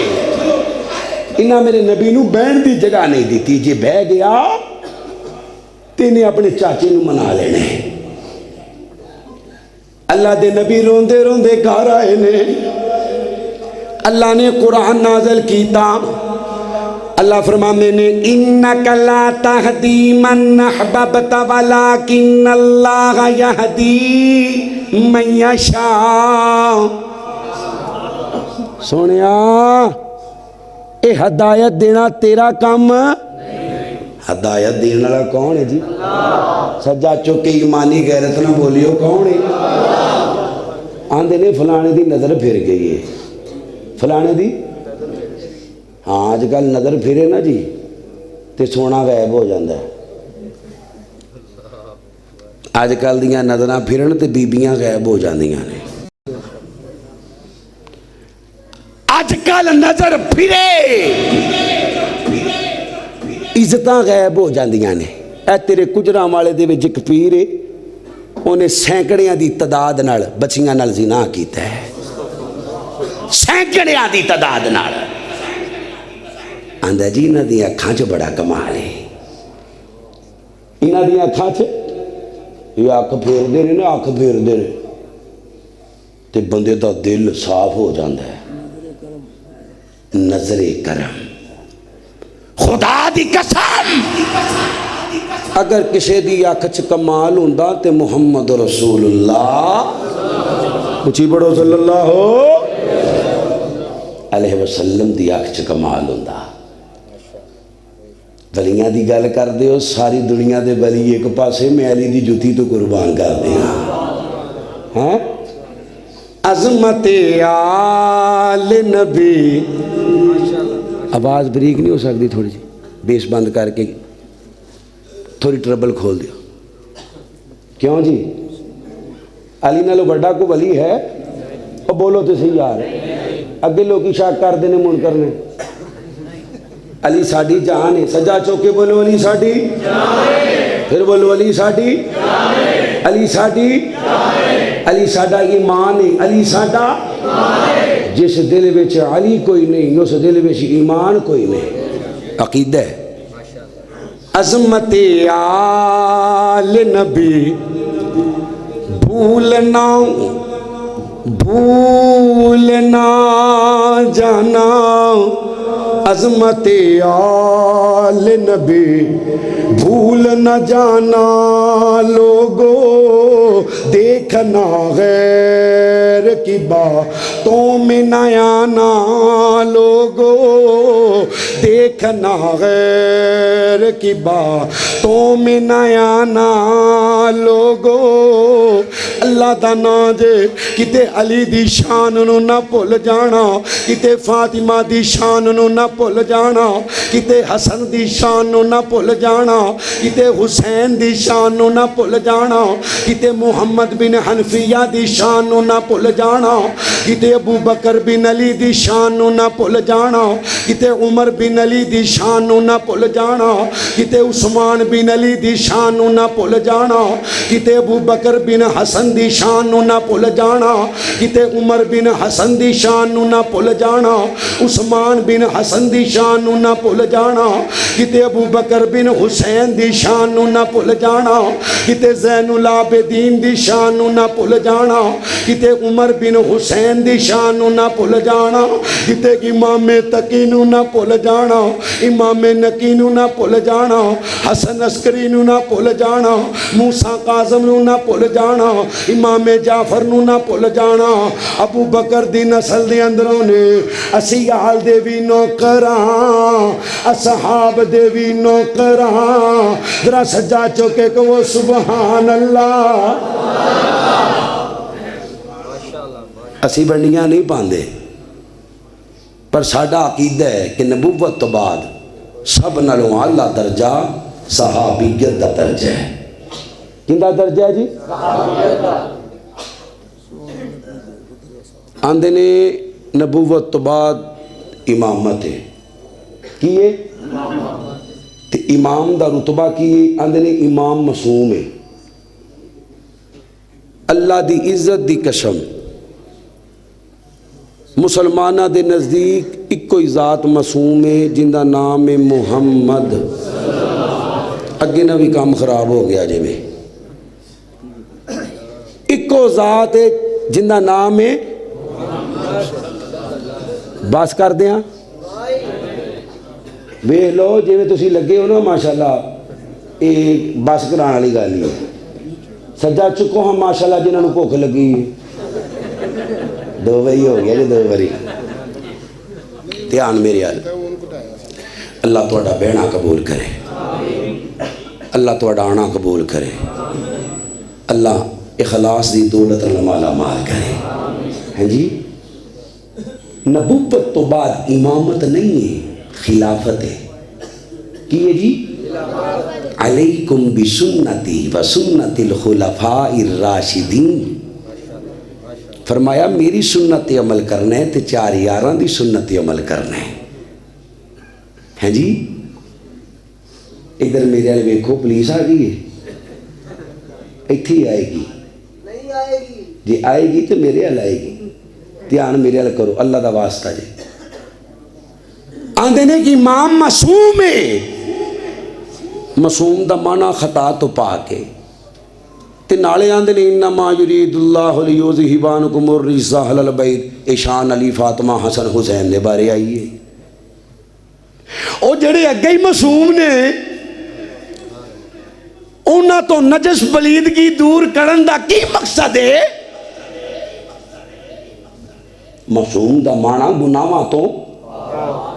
انہاں میرے نبی نو بہن دی جگہ نہیں دیتی جی بہ گیا تینے اپنے چاچے نو منا لینے اللہ دے نبی روندے روندے گھر آئے نے اللہ نے قرآن نازل کیتا اللہ فرمانے نے انک لا تہدی من احببت ولکن اللہ یہدی من یشاء سونیا اے ہدایت دینا تیرا کام ہدایت دینا والا کون ہے جی سجا چوکے ایمانی غیرت نہ بولیو کون ہے آندے نے فلانے دی نظر پھر گئی ہے فلانے دی ہاں آج کل نظر پھرے نا جی تے سونا غائب ہو جاندہ ہے آج کل دیاں نظرہ پھرن تے بیبیاں غائب ہو جاندیاں نے آج کل نظر پھرے عزتاں غائب ہو جاندیاں نے اے تیرے کجرہ والے دے وچ ایک پیر ہے انہیں سینکڑیاں دی تعداد نال بچیاں نال زنا کیتا ہے سینکڑیاں دی تعداد نال آندہ جی انہاں دی اکھاں چ بڑا کمال ہے انہاں دی اکھاں چ یہ اکھ پھیر دے نا اکھ پھیر دے تے بندے دا دل صاف ہو جاندہ ہے نظر کرم خدا دی قسم اگر کسی دی اکھ چ کمال ہوندا تے محمد رسول اللہ اچھی بڑھو صلی اللہ علیہ وسلم دی اکھ چ کمال ہوندا ولیاں دی گل کر دیو ساری دنیا دے ولی ایک پاسے میں علی دی جوتی تو قربان کر دیا ہاں عظمت آل نبی آواز بریک نہیں ہو سکتی تھوڑی جی بیس بند کر کے تھوڑی ٹربل کھول دیو کیوں جی علی نالو بڑا کو ولی ہے اور بولو تو صحیح یار اگے لوگ شاک کر دینے منکر نے علی ساڑی جان ہے سجا چوکے بولو علی ساڑی پھر بولو علی ساڑی علی ساڑی علی ساڑا ایمان ہے علی ساڑا جس دل وچ علی کوئی نہیں اس دل وچ ایمان کوئی نہیں عقیدہ ہے عظمت آل نبی بھولنا جانا عظمت آل نبی بھول نہ جانا لوگو دیکھنا غیر کی باتوں میں نہ آنا لوگو دیکھنا غیر کی باتوں میں نہ آنا لوگو اللہ دا نام جے کتے علی دی شان نو نہ بھول جانا کتے فاطمہ دی شان نو نہ بھول جانا کتے حسن دی شان نو نہ بھول جانا کتے حسین دی شان نو نہ بھول جانا کتے محمد بن حنفیہ دی شان نو نہ بھول جانا کتے ابو بکر بن علی دی شان نو نہ بھول جانا کتے عمر بن علی دی شان نو نہ بھول جانا کتے عثمان بن علی دی شان نو نہ بھول جانا کتے ابو بکر بن حسن دی شان نو نہ بھول جانا کتے عمر بن حسن دی شان نو نہ بھول جانا عثمان بن حسن دی شان نو نہ بھول جانا کتے ابو بکر بن حسین دی شان نو نہ بھول جانا کتے زین العابدین دی شان نو نہ بھول جانا کتے عمر بن حسین دی شان نو نہ بھول جانا کتے امام تقی نو نہ بھول جانا امام نقی نو نہ بھول جانا حسن عسکری نو نہ بھول جانا موسیٰ کاظم نو نہ بھول جانا امام جعفر نو نہ بھول جانا ابو بکر دی نسل دے اندروں نے اسی آل دے بھی نوکراں اصحاب دے بھی نوکراں ذرا سجا چوکے کہ وہ سبحان اللہ اسی بنڈیاں نہیں پاندے پر ساڈا عقیدہ ہے کہ نبوت تو بعد سب نالوں اعلیٰ درجہ صحابیت دا درجہ ہے کیندہ درجہ ہے جی آندے نے نبوت تو بعد امامت ہے کیے تے امام دا رتبہ کیے آندے نے امام معصوم ہے اللہ دی عزت دی قسم مسلمانہ دے نزدیک ایک کوئی ذات معصوم ہے جن دا نام ہے محمد اگے نہ بھی کام خراب ہو گیا جی میں ایک کو ذات ہے جن دا نام ہے بس کر دیاں ویکھ لو جی میں تسی لگے ہو نا ماشاءاللہ ایک بس کرانے والی گل ہی ہے سجا چکو ہم ماشاءاللہ جنہوں نے بھوک لگی دو باری ہو گیا جی دو باری دھیان میرے حال اللہ تہاڈا بہنا قبول کرے اللہ تہاڈا آنا قبول کرے اللہ اخلاص دی دولت مالا مال کرے ہیں جی نبوت تو بعد امامت نہیں ہے خلافت ہے کی ہے جی علیکم بسنتی و سنت الخلفاء الراشدین فرمایا میری سنت عمل کرنا ہے تے چار یاراں دی سنت عمل کرنا ہے جی ادھر میرے والے ویکھو پولیس آ گئی ہے ایتھے ہی آئے گی نہیں آئے گی جی آئے گی تو میرے والے آئے گی دھیان میرے والے کرو اللہ دا واسطہ جی آندے نے کہ امام معصوم ہے معصوم دا معنی خطا تو پاک ہے تے نالے آندے نے انما یرید اللہ لیذہب عنکم الرجس اہل البیت ایشان علی فاطمہ حسن حسین دے بارے آئی ہے او جڑے اگے ہی معصوم نے انہاں تو نجس پلیدگی دور کرن دا کی مقصد ہے معصوم دا معنی گناہاں تو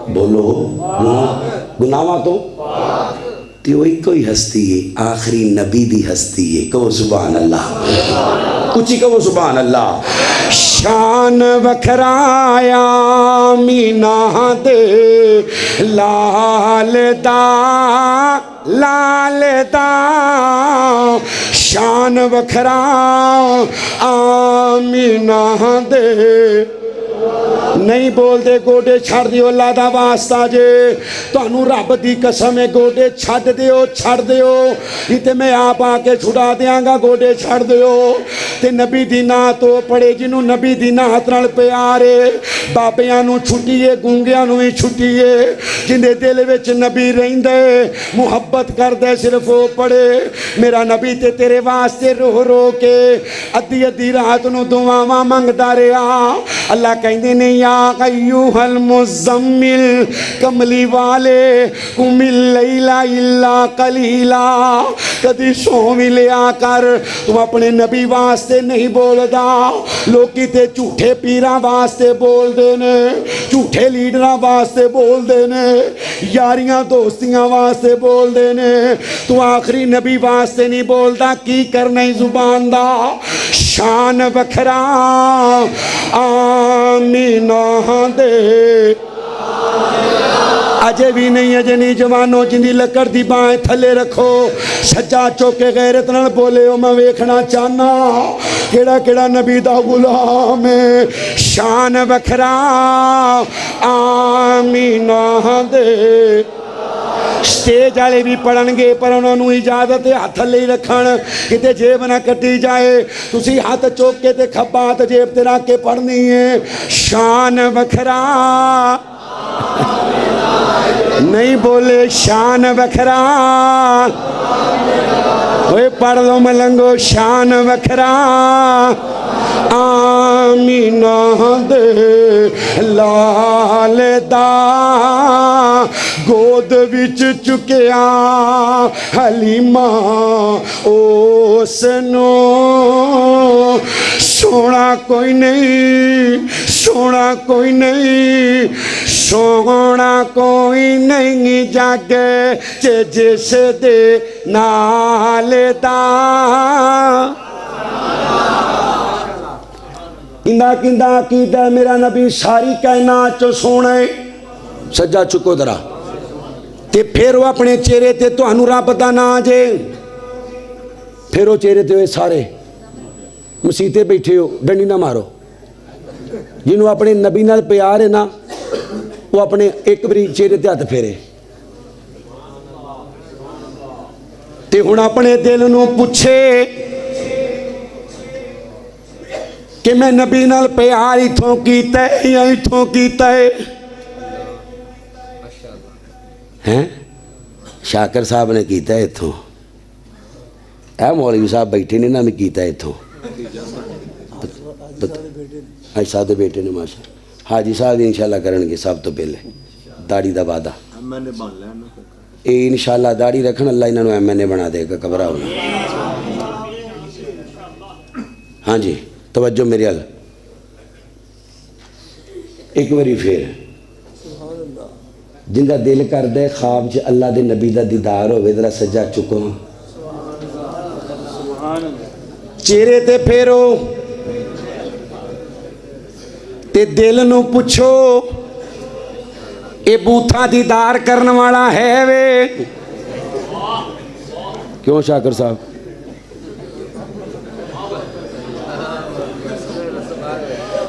بولو گناہاں تو تے وہ ایک کوئی ہستی ہے آخری نبی دی ہستی ہے کہو سبحان اللہ کچھ کہو سبحان اللہ شان وکھرایا مینا دے لال دا شان وکھرا آمینہ دے نہیں بول دے گوڑے چھڑ دیو اللہ دا واسطہ جے تو انہوں رب دی قسم ہے گوڑے چھڑ دیو تے میں آپ آکے چھڑا دیاں گا گوڑے چھڑ دیو تے نبی دی نات تو پڑے جنہوں نبی دی نات نال پیارے بابیاں نو چھٹیے گونگیاں نو ہی چھٹیے جن دے دل وچ نبی رہن دے محبت کر دے صرف وہ پڑے میرا نبی تے تیرے واسطے رو رو کے ادھی ادھی رات نو دعاواں منگدا رہیا اللہ کہندے نے یا ایھا المزمل کملی والے قم اللیل الا قلیلا کدی سو بھی لیا کر تو اپنے نبی واسطے نہیں بولدا لوکی تے جھوٹے پیراں واسطے بول دے نے جھوٹے لیڈراں واسطے بول دے نے یاریاں دوستیاں واسطے بول دے نے تو آخری نبی واسطے نہیں بولدا کی کرنا زبان دا شان وکھرا آمینہ دے اجے بھی نہیں اجے نہیں جوانوں جندی لکڑ دی بائیں تھلے رکھو سجا چوکے غیرت نال بولے ہو میں ویکھنا چاہنا کیڑا کیڑا نبی دا غلام ہے شان وکھرا آمینہ دے سٹیج والے بھی پڑھن گے پر انہوں نے اجازت ہے ہاتھ لے رکھن کتے جیب نہ کٹی جائے تسی ہاتھ چوک کے تے کھبا ہاتھ جیب تے رکھ کے پڑھنی ہے شان وکھرا نہیں بولے شان وکھرا ہوئے پڑھ لو ملنگو شان وکھرا آمینہ دے لال دا گود وچ چکیا حلیمہ اس نو سونا کوئی نہیں سونا کوئی نہیں سونا کوئی نہیں جاگے جس دے نال دا کندہ کندہ عقیدہ میرا نبی ساری کائنات چو سونا ہے سجا چکو درہ تے پھر وہ اپنے چہرے تے تو ہنو رب دا نہ آجے پھر وہ چہرے تے ہوئے سارے مسیطے بیٹھے ہو ڈنڈی نہ مارو جنہوں اپنے نبی نال پیار ہے نا وہ اپنے ایک بری چہرے تے ہاتھ پھیرے تے ہن اپنے دل نو پوچھے کہ میں نبی نال پیار اتھوں کیتا ہے یا اتھوں کیتا ہے ہیں شاکر صاحب نے کیتا ہے اتھوں اے مولوی صاحب بیٹھے نے نا میں کیتا ہے اتھوں ایسا دے بیٹے نے ماشاء حاجی صاحب انشاءاللہ کرنگے سب تو پہلے داڑی دا وعدہ اے انشاءاللہ داڑی رکھن اللہ انہوں ایم این اے بنا دے گا قبرہ ہونا ہاں جی توجہ میرے حل ایک باری پھر جن دا دل کر دے خواب چ اللہ دے نبی دا دیدار ہوئے ذرا سجا چکو چہرے تے پھیرو تے دل نو پوچھو اے بوتھا دیدار کرنے والا ہے وے کیوں شاکر صاحب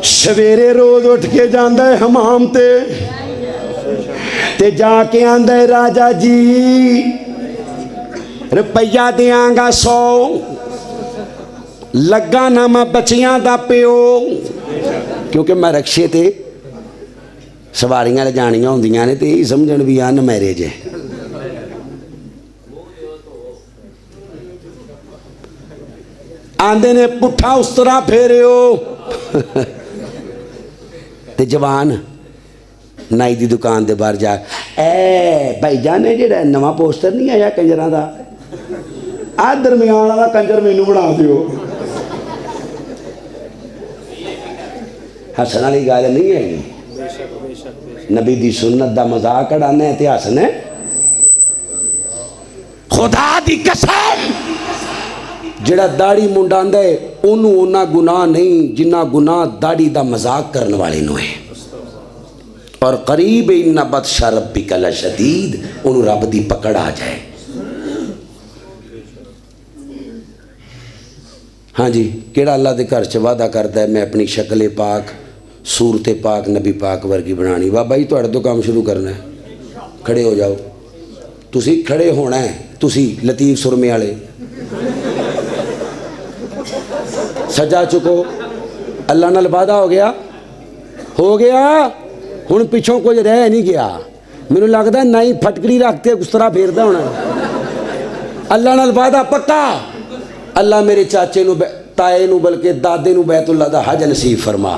سویرے روز اٹھ کے جاندہ ہے حمام تے جا کے آندہ ہے راجہ جی روپیہ دیاں گا 100 لگا نہ میں بچیاں دا پیو کیونکہ میں رکشے تے سواریاں لے جانیاں ہوں دیاں نے تے ہی سمجھن بھی آن میریج ہے آندے نے پٹھا اس طرح پھیرے ہو تے جوان نائی دی دکان دے بار جا اے بھائی جانے جڑا نواں پوسٹر نہیں آیا کنجراں دا آ درمیان والا کنجر مینوں بنا دیو ہسن والی گل نہیں ہے نبی دی سنت دا مذاق اڑانا ہے تے ہسنا ہے خدا دی قسم جڑا داڑھی منڈاندا ہے انہوں اونا گناہ نہیں جنہ گناہ داڑھی دا مذاق کرنے والے نو ہے اور قریب ان بطش ربک لشدید انہوں رب دی پکڑ آ جائے ہاں جی کیڑا اللہ دے گھر چ وعدہ کرتا ہے میں اپنی شکل پاک صورت پاک نبی پاک ورگی بنانی بابا جی تہاڈے تو کام شروع کرنا ہے کھڑے ہو جاؤ تسی کھڑے ہونا ہے تسی لطیف سرمے والے سجا چکو اللہ نال وعدہ ہو گیا ہن پچھوں کچھ رہ نہیں گیا مینوں لگدا نہیں پھٹکڑی رکھ کے اس طرح پھیردا ہونا اللہ نال وعدہ پکا اللہ میرے چاچے نو تائے نو بلکہ دادے نو بیت اللہ دا حج نصیب فرما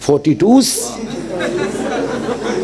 42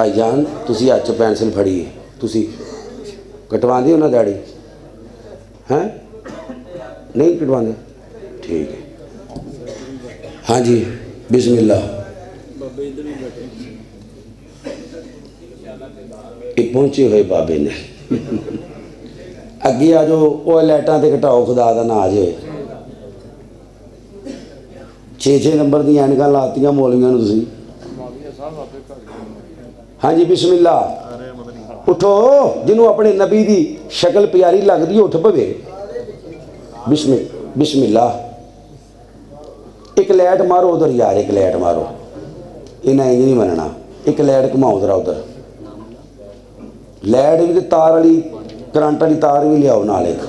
ਭਾਈ ਜਾਨ ਤੁਸੀਂ ਹੱਥ 'ਚ ਪੈਨਸਲ ਫੜੀ ਤੁਸੀਂ ਕਟਵਾਉਂਦੇ ਹੋ ਨਾ ਦਾੜੀ ਹੈਂ ਨਹੀਂ ਕਟਵਾਉਂਦੇ ਠੀਕ ਹੈ ਹਾਂਜੀ ਬਿਸਮਿਲ੍ਲਾ ਇਹ ਪਹੁੰਚੇ ਹੋਏ ਬਾਬੇ ਨੇ ਅੱਗੇ ਆ ਜਾਓ ਉਹ ਲਾਈਟਾਂ ਤੇ ਘਟਾਓ ਖੁਦਾ ਦਾ ਨਾਂ ਆ ਜਾਏ 6 ਨੰਬਰ ਦੀਆਂ ਐਨਕਾਂ ਲਾਤੀਆਂ ਮੌਲਵੀਆਂ ਨੂੰ ਤੁਸੀਂ ਹਾਂਜੀ ਬਿਸਮਿਲ੍ਲਾ ਉਠੋ ਜਿਹਨੂੰ ਆਪਣੇ ਨਬੀ ਦੀ ਸ਼ਕਲ ਪਿਆਰੀ ਲੱਗਦੀ ਉੱਠ ਪਵੇ ਬਿਸਮਿਲ੍ਲਾ ਇੱਕ ਲਾਈਟ ਮਾਰੋ ਉਧਰ ਯਾਰ ਇੱਕ ਲਾਈਟ ਮਾਰੋ ਇਹਨਾਂ ਇੰਜ ਨਹੀਂ ਮੰਨਣਾ ਇੱਕ ਲਾਈਟ ਘੁਮਾਓ ਜ਼ਰਾ ਉਧਰ ਲਾਈਟ ਵੀ ਤੇ ਤਾਰ ਵਾਲੀ ਕਰੰਟ ਵਾਲੀ ਤਾਰ ਵੀ ਲਿਆਓ ਨਾਲ ਇੱਕ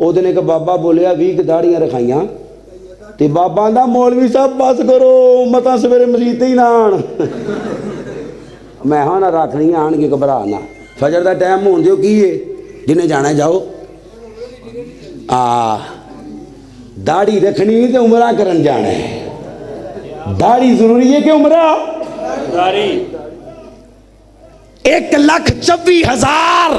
ਉਹਦੇ ਨੇ ਕਿ ਬਾਬਾ ਬੋਲਿਆ 20 ਦਾੜੀਆਂ ਰਖਾਈਆਂ ਤੇ ਬਾਬਾ ਦਾ ਮੌਲਵੀ ਸਾਹਿਬ ਬਸ ਕਰੋ ਮਤਾਂ ਸਵੇਰੇ ਮਸਜਿਦ ਹੀ ਨਾ ਆਣ ਮੈਂ ਹਾਂ ਨਾ ਰੱਖ ਲਈਆਂ ਆਣਗੇ ਘਬਰਾ ਨਾ ਫਜਰ ਦਾ ਟਾਈਮ ਹੋਣ ਦਿਓ ਕੀ ਏ ਜਿਹਨੇ ਜਾਣਾ ਜਾਓ ਦਾੜੀ ਰੱਖਣੀ ਤੇ ਉਮਰਾ ਕਰਨ ਜਾਣਾ ਹੈ ਦਾੜੀ ਜ਼ਰੂਰੀ ਹੈ ਕਿ ਉਮਰਾ ਦਾੜੀ 1,24,000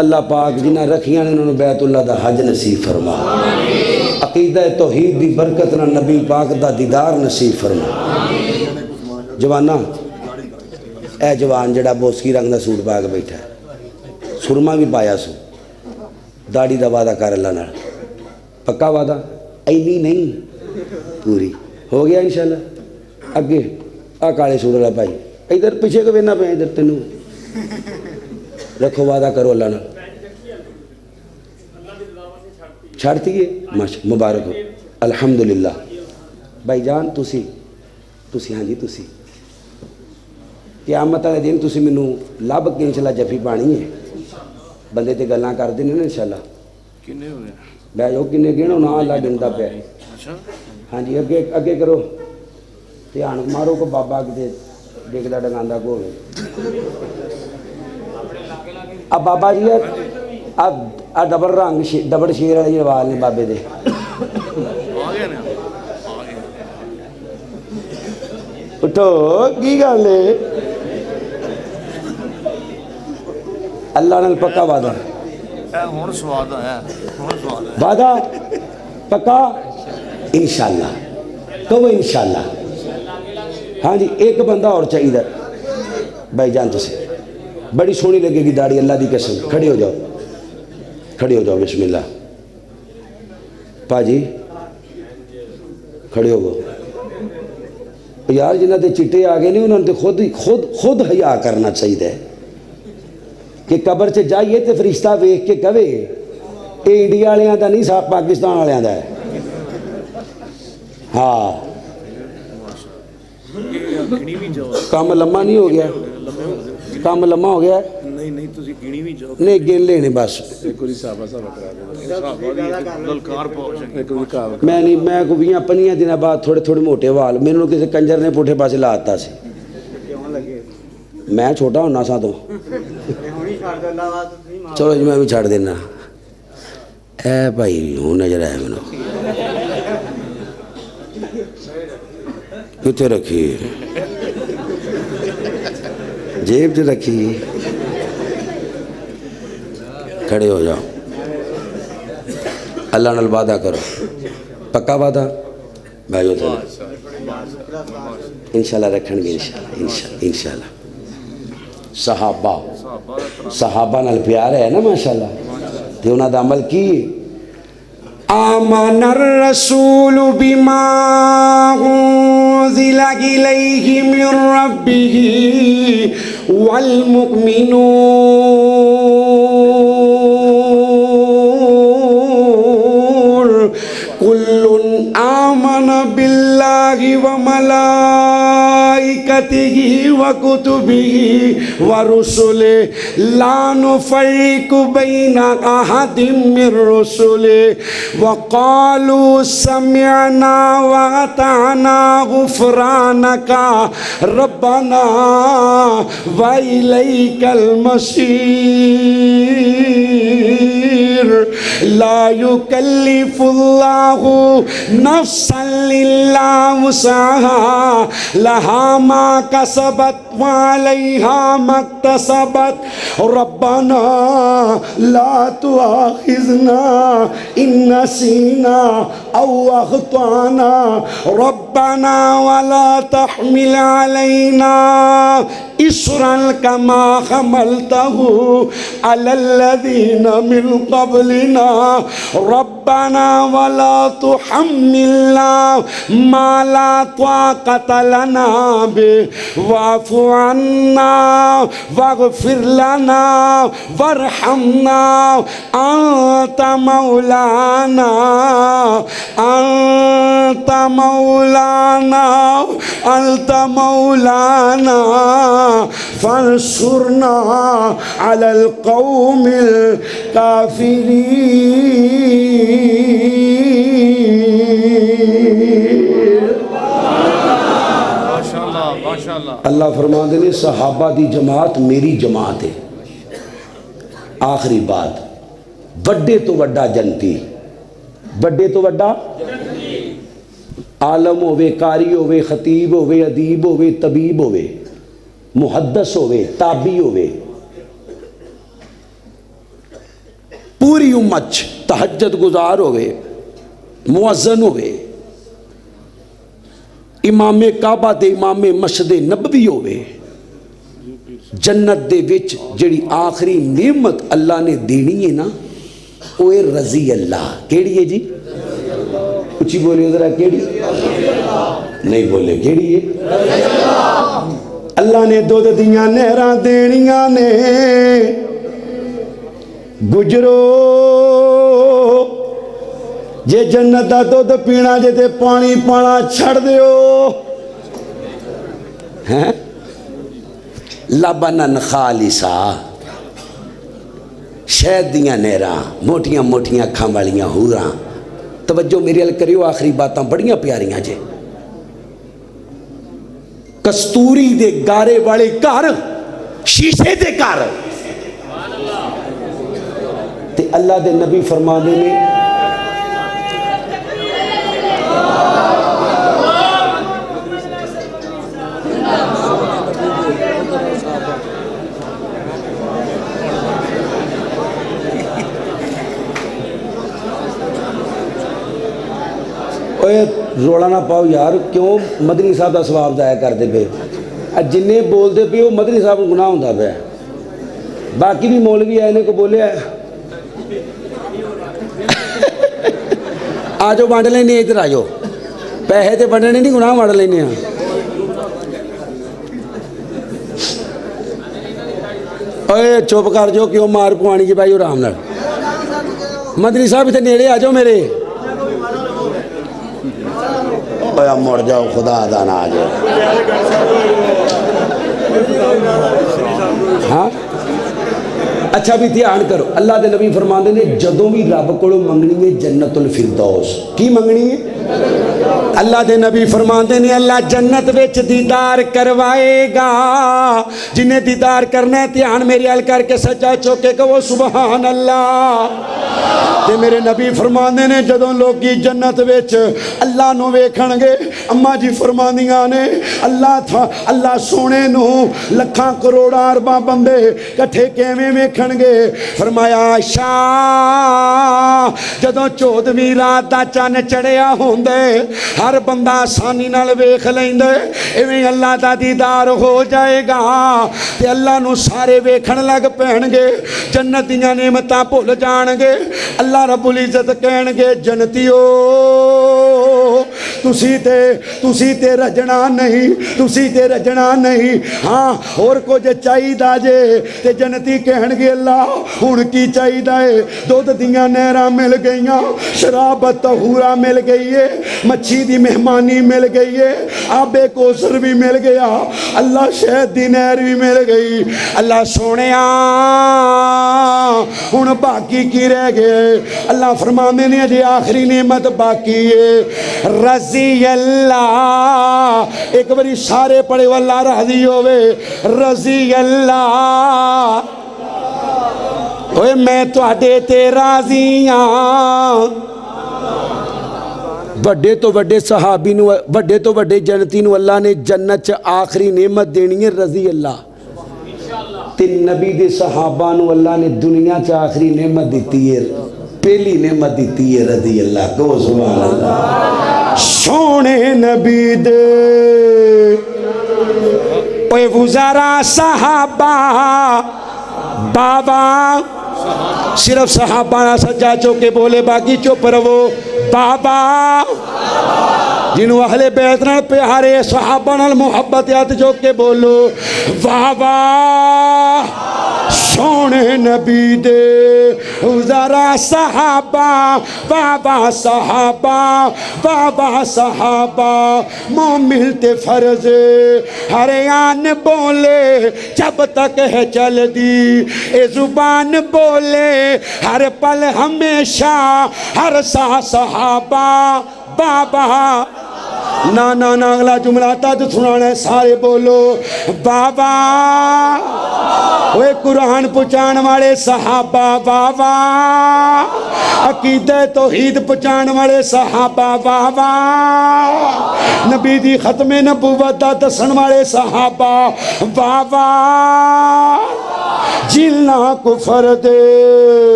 اللہ پاک جنہ رکھیاں نے انہوں نے بیت اللہ دا حج نصیب فرما، عقیدہ توحید دی برکت نہ نبی پاک دا دیدار نصیب فرما۔ جوانا اے جوان جڑا بوسکی رنگ دا سوٹ پا کے بیٹھا ہے، سرما بھی پایا سو، داڑھی دا وعدہ کر اللہ نال، پکا وعدہ؟ اینی نہیں، پوری ہو گیا انشاءاللہ۔ اگے آ کالے سوٹ والا بھائی ادھر پیچھے کو وینا پہ، ادھر تینوں رکھو وعدہ کرو اللہ نال، چھڑتی ہے ماشاء مبارک ہو الحمدللہ۔ بھائی جان تسی ہاں جی تسی قیامت والے دن تسی مینوں لب کے انشاءاللہ جفی پانی ہے، بندے تے گلاں کر دینے نا انشاءاللہ۔ کنے ہوئے بہ جاؤ کنے گنو نا اللہ گندا پیا۔ اچھا ہاں جی اگے کرو، دھیان مارو کو بابا کتے ڈگدا ڈگاندا کو ہوے۔ اب بابا جی آ ڈبل رنگ ڈبل شیر والے جی وال نے بابے دے، آ گیا نا آ گیا۔ اٹھو کی گل ہے؟ اللہ نال پکا وعدہ، ہوں سواد آیا، ہوں سواد آیا۔ وعدہ پکا انشاءاللہ، کہو انشاءاللہ۔ ہاں جی ایک بندہ اور چاہیے بھائی جان تسی، بڑی سونی لگے گی داڑھی اللہ دی قسم، کھڑے ہو جاؤ کھڑے ہو جاؤ بسم اللہ۔ پا جی کھڑے ہو گو یار، جنہ دے چٹے آ گئے نہیں انہوں نے خود حیا کرنا چاہیے کہ قبر سے جائیے تو فرشتہ ویکھ کے کہے اے انڈیا والیاں دا نہیں صاحب پاکستان والیاں دا ہے۔ ہاں گنی بھی جاؤ، کام لمحہ نہیں ہو گیا، کام لمحہ ہو گیا نہیں نہیں تسی گنی بھی جاؤ، نہیں گن لینے بس۔ کوئی صحابہ کرا دے صحابہ دی للکار پہنچ گئی۔ میں نہیں، میں کو 20-25 دن بعد تھوڑے تھوڑے موٹے وال میرے کسی کنجر نے پوٹھے پاسے لا دتا سی، میں چھوٹا ہونا سا تو چلو جی میں بھی چھڑ دینا۔ اے بھائی ہوں نظر آیا مینوں کتنے رکھی؟ جیب سے رکھی؟ کھڑے ہو جاؤ، اللہ نال وعدہ کرو، پکا وعدہ بھائیو تو انشاءاللہ رکھن گے انشاءاللہ۔ صحابہ نال پیار ہے نا ماشاءاللہ، تے انہاں دا عمل کی آمن الرسول بما انزل الیہ من ربہ والمؤمنون کل آمن باللہ وملائکتہ وکتبہ ورسلہ لا نفرق بین احد من رسلہ وقالوا سمعنا واطعنا غفرانک ربنا وإلیک المصیر لا یکلف اللہ نفسا الا وسعها لها ما كسبت وعليها ما اكتسبت ربنا لا تؤاخذنا إن نسينا أو أخطأنا ربنا ولا تحمل علينا إصرا كما حملته على الذين من قبلنا ربنا ولا تحملنا ما لا طاقة لنا به واعف عنا واغفر لنا وارحمنا أنت مولانا أنت مولانا فانصرنا على القوم الكافرين۔ اللہ فرماندے نے صحابہ دی جماعت میری جماعت ہے۔ آخری بات، بڑے تو وڈا جنتی، بڑے تو وڈا عالم ہوئے، قاری ہوئے، خطیب ہوئے، ادیب ہوئے، طبیب ہوئے، محدث ہوئے، تابعی ہوئے، پوری امت تہجد گزار ہوئے، مؤذن ہوئے، امام کعبہ دے امام مسجد نبوی ہوئے، جنت دے وچ جڑی آخری نعمت اللہ نے دینی ہے نا وہ ہے رضی اللہ. کیڑی ہے جی؟ اچھی بولے ذرا. کیڑی؟ نہیں بولے. کیڑی ہے؟ اللہ نے دودھ دیاں نہراں دینیاں نے، گجرو جے جنت دا دودھ پینا جے تے پانی پانا چھڑ دیو. ہیں لبنن خالصا، شہد دیاں نہراں، موٹیاں موٹیاں اکھاں والیاں حوراں. توجہ میرے ال کریو، آخری باتاں بڑیاں پیاریاں جے. کستوری دے گارے والے گھر، شیشے دے گھر، تے اللہ دے نبی فرمانے نے روڑا نہ پاؤ یار، کیوں مدنی صاحب دا ثواب ضائع کر دے پے. جنہیں بول دے پے وہ مدنی صاحب کو گناہ ہوندہ پہ. باقی بھی مولوی آئے نے کو بولے آجو بانڈ لینے ادھر آجو، پیسے تے بانڈنے نہیں، گناہ بانڈ لینے ہیں. اوے چوپ کر جو کیوں مار پوانی جی بھائی آرام نال. مدنی صاحب اتنے نیڑے آجو میرے. مڑ جاؤ خدا دا نہ آ جاؤ. ہاں اچھا بھی دھیان کرو. اللہ دے نبی فرماندے نے جدوں بھی رب کو منگنی ہے جنت الفردوس. کی منگنی ہے؟ اللہ دے نبی فرماندے نے اللہ جنت وچ دیدار کروائے گا. جنہیں دیدار کرنا ہے دھیان میری ال کر کے سجا چوکے کہو سبحان اللہ. تے میرے نبی فرماندے نے جدوں لوگی جنت وچ اللہ نو ویکھن گے، اما جی فرماندیاں نے اللہ سونے نو لکھاں کروڑاں ارباں بندے کٹھے کیویں ویکھن گے. فرمایا شاہ جدوں 14ویں رات دا چن چڑھیا ہوندے ہر بندہ آسانی نال ویکھ لیندے، ایویں اللہ دا دیدار ہو جائے گا تے اللہ نو سارے ویکھن لگ پہن گے. جنت دیاں نعمتاں بھول جان گے. اللہ رب العزت کہن گے جنتیو تسی تے رجنا نہیں، تسی تے رجنا نہیں. ہاں اور کچھ چاہیدا جے تے جنتی کہن گے اللہ ہن کی چاہیدا ہے؟ دودھ دیاں نہراں مل گئیاں، شراب طہورا مل گئی ہے، مچھی دی مہمانی مل گئی ہے، آب کوثر بھی مل گیا، اللہ شہد دی نہر بھی مل گئی. اللہ سونیا ہن باقی کی رہ گئے؟ اللہ فرماندے نے جی آخری نعمت باقی ہے رضی اللہ. ایک باری سارے پڑھے واللہ راضی ہوئے رضی اللہ. اوے میں تواڈے تے راضی ہاں. بڑے تو بڑے صحابی نو، بڑے تو بڑے جنتی نو اللہ نے جنت چ آخری نعمت دینی ہے رضی اللہ. تے نبی دے صحابہ نو اللہ نے دنیا چ آخری نعمت دیتی ہے، پہلی نعمت دیتی ہے رضی اللہ. کو سبحان اللہ. سونے نبی دے اوے وزارا صحابہ بابا، صرف صحابہ نہ سجا چوکے بولے باقی چپ رہو. بابا جنہوں اہل بیت نال پیارے صحابہ نال محبت یاد جو کے بولو بابا. سونے نبی دے ذرا صحابہ بابا صحابہ بابا صحابہ مومن تے فرض ہر آن بولے جب تک ہے چل دی اے زبان بولے ہر پل ہمیشہ ہر سا صحابہ بابا. نا نا نا اگلا جملہ تد سنانا ہے سارے بولو بابا. اوے قرآن پہنچان والے صحابہ بابا، عقیدہ توحید پہنچان والے صحابہ بابا، نبی دی ختم نبوت دا دسن والے صحابہ بابا. جلنا کفر دے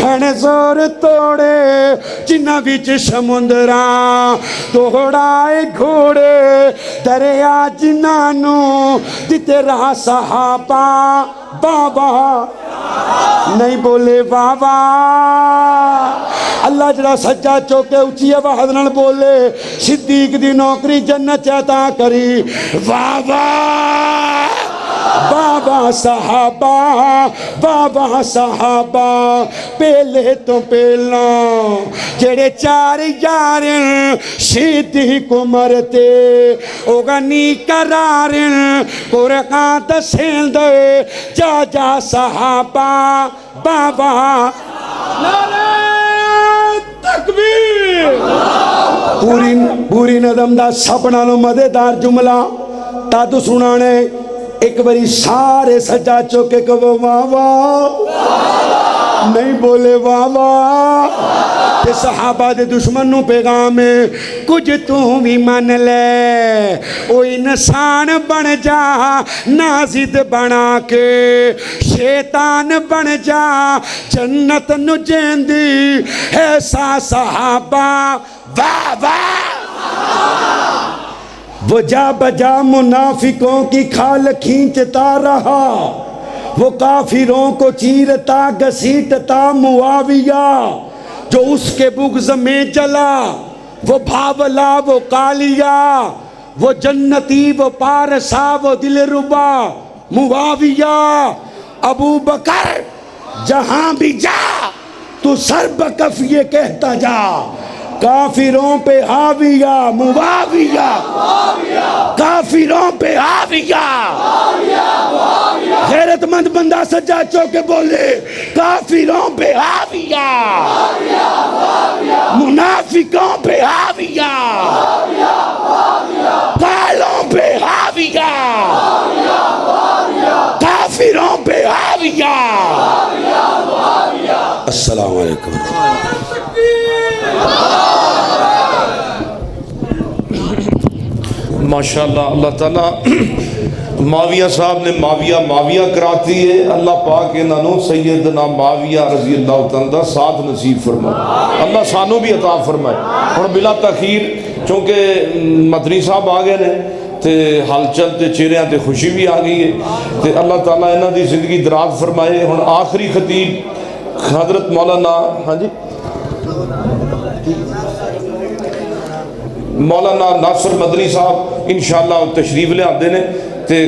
ہن اور توڑے جنہ وچ سمندراں توڑائے گھوڑے دریا جنانوں دتے راہ صحابہ بابا نہیں بولے بابا اللہ جڑا سجا چوکے اچھی آواز نال بولے صدیق دی نوکری جنت عطا کری بابا بابا صحابہ بابا صحابہ پہلے تو پہلا جڑے چار یار صدیق عمر تے اوغنی قرار قرآن دسین دے جا جا صحابہ بابا نعرہ تکبیر پوری نظم دا سب نالوں مزیدار جملہ تا تو سنانے ایک باری سارے سجا چوکے کہو واہ واہ نہیں بولے واہ واہ کہ صحابہ دے دشمنوں پیغام ہے کچھ تو بھی من لے او انسان بن جا نازد بنا کے شیطان بن جا جنت نو جیندی ایسا صحابہ واہ واہ وہ جا بجا منافقوں کی کھال کھینچتا رہا وہ کافروں کو چیرتا گھسیٹتا معاویہ جو اس کے بغض میں جلا وہ بھاولا وہ کالیا وہ جنتی وہ پارسا وہ دلربا معاویہ ابو بکر جہاں بھی جا تو سر بکف یہ کہتا جا کافروں پہ حاویہ معاویہ کافروں پہ حاویہ غیرت مند بندہ سجا چوکے بولے کافروں پہ حاویہ منافقوں پہ حاویہ کالوں پہ حاویہ کافروں پہ حاویہ السلام علیکم ماشاءاللہ اللہ تعالیٰ معاویہ صاحب نے معاویہ کراتی ہے اللہ پاک انہوں سیدنا معاویہ رضی اللہ تعالیٰ ساتھ نصیب فرمائے اللہ سانو بھی عطا فرمائے اور بلا تاخیر چونکہ مدنی صاحب آ گئے نے تے حال چل تے چہریاں تے خوشی بھی آ گئی ہے تے اللہ تعالیٰ انہوں دی زندگی دراز فرمائے ہن آخری خطیب حضرت مولانا ہاں جی مولانا ناصر مدنی صاحب انشاءاللہ تشریف لے آتے نے تے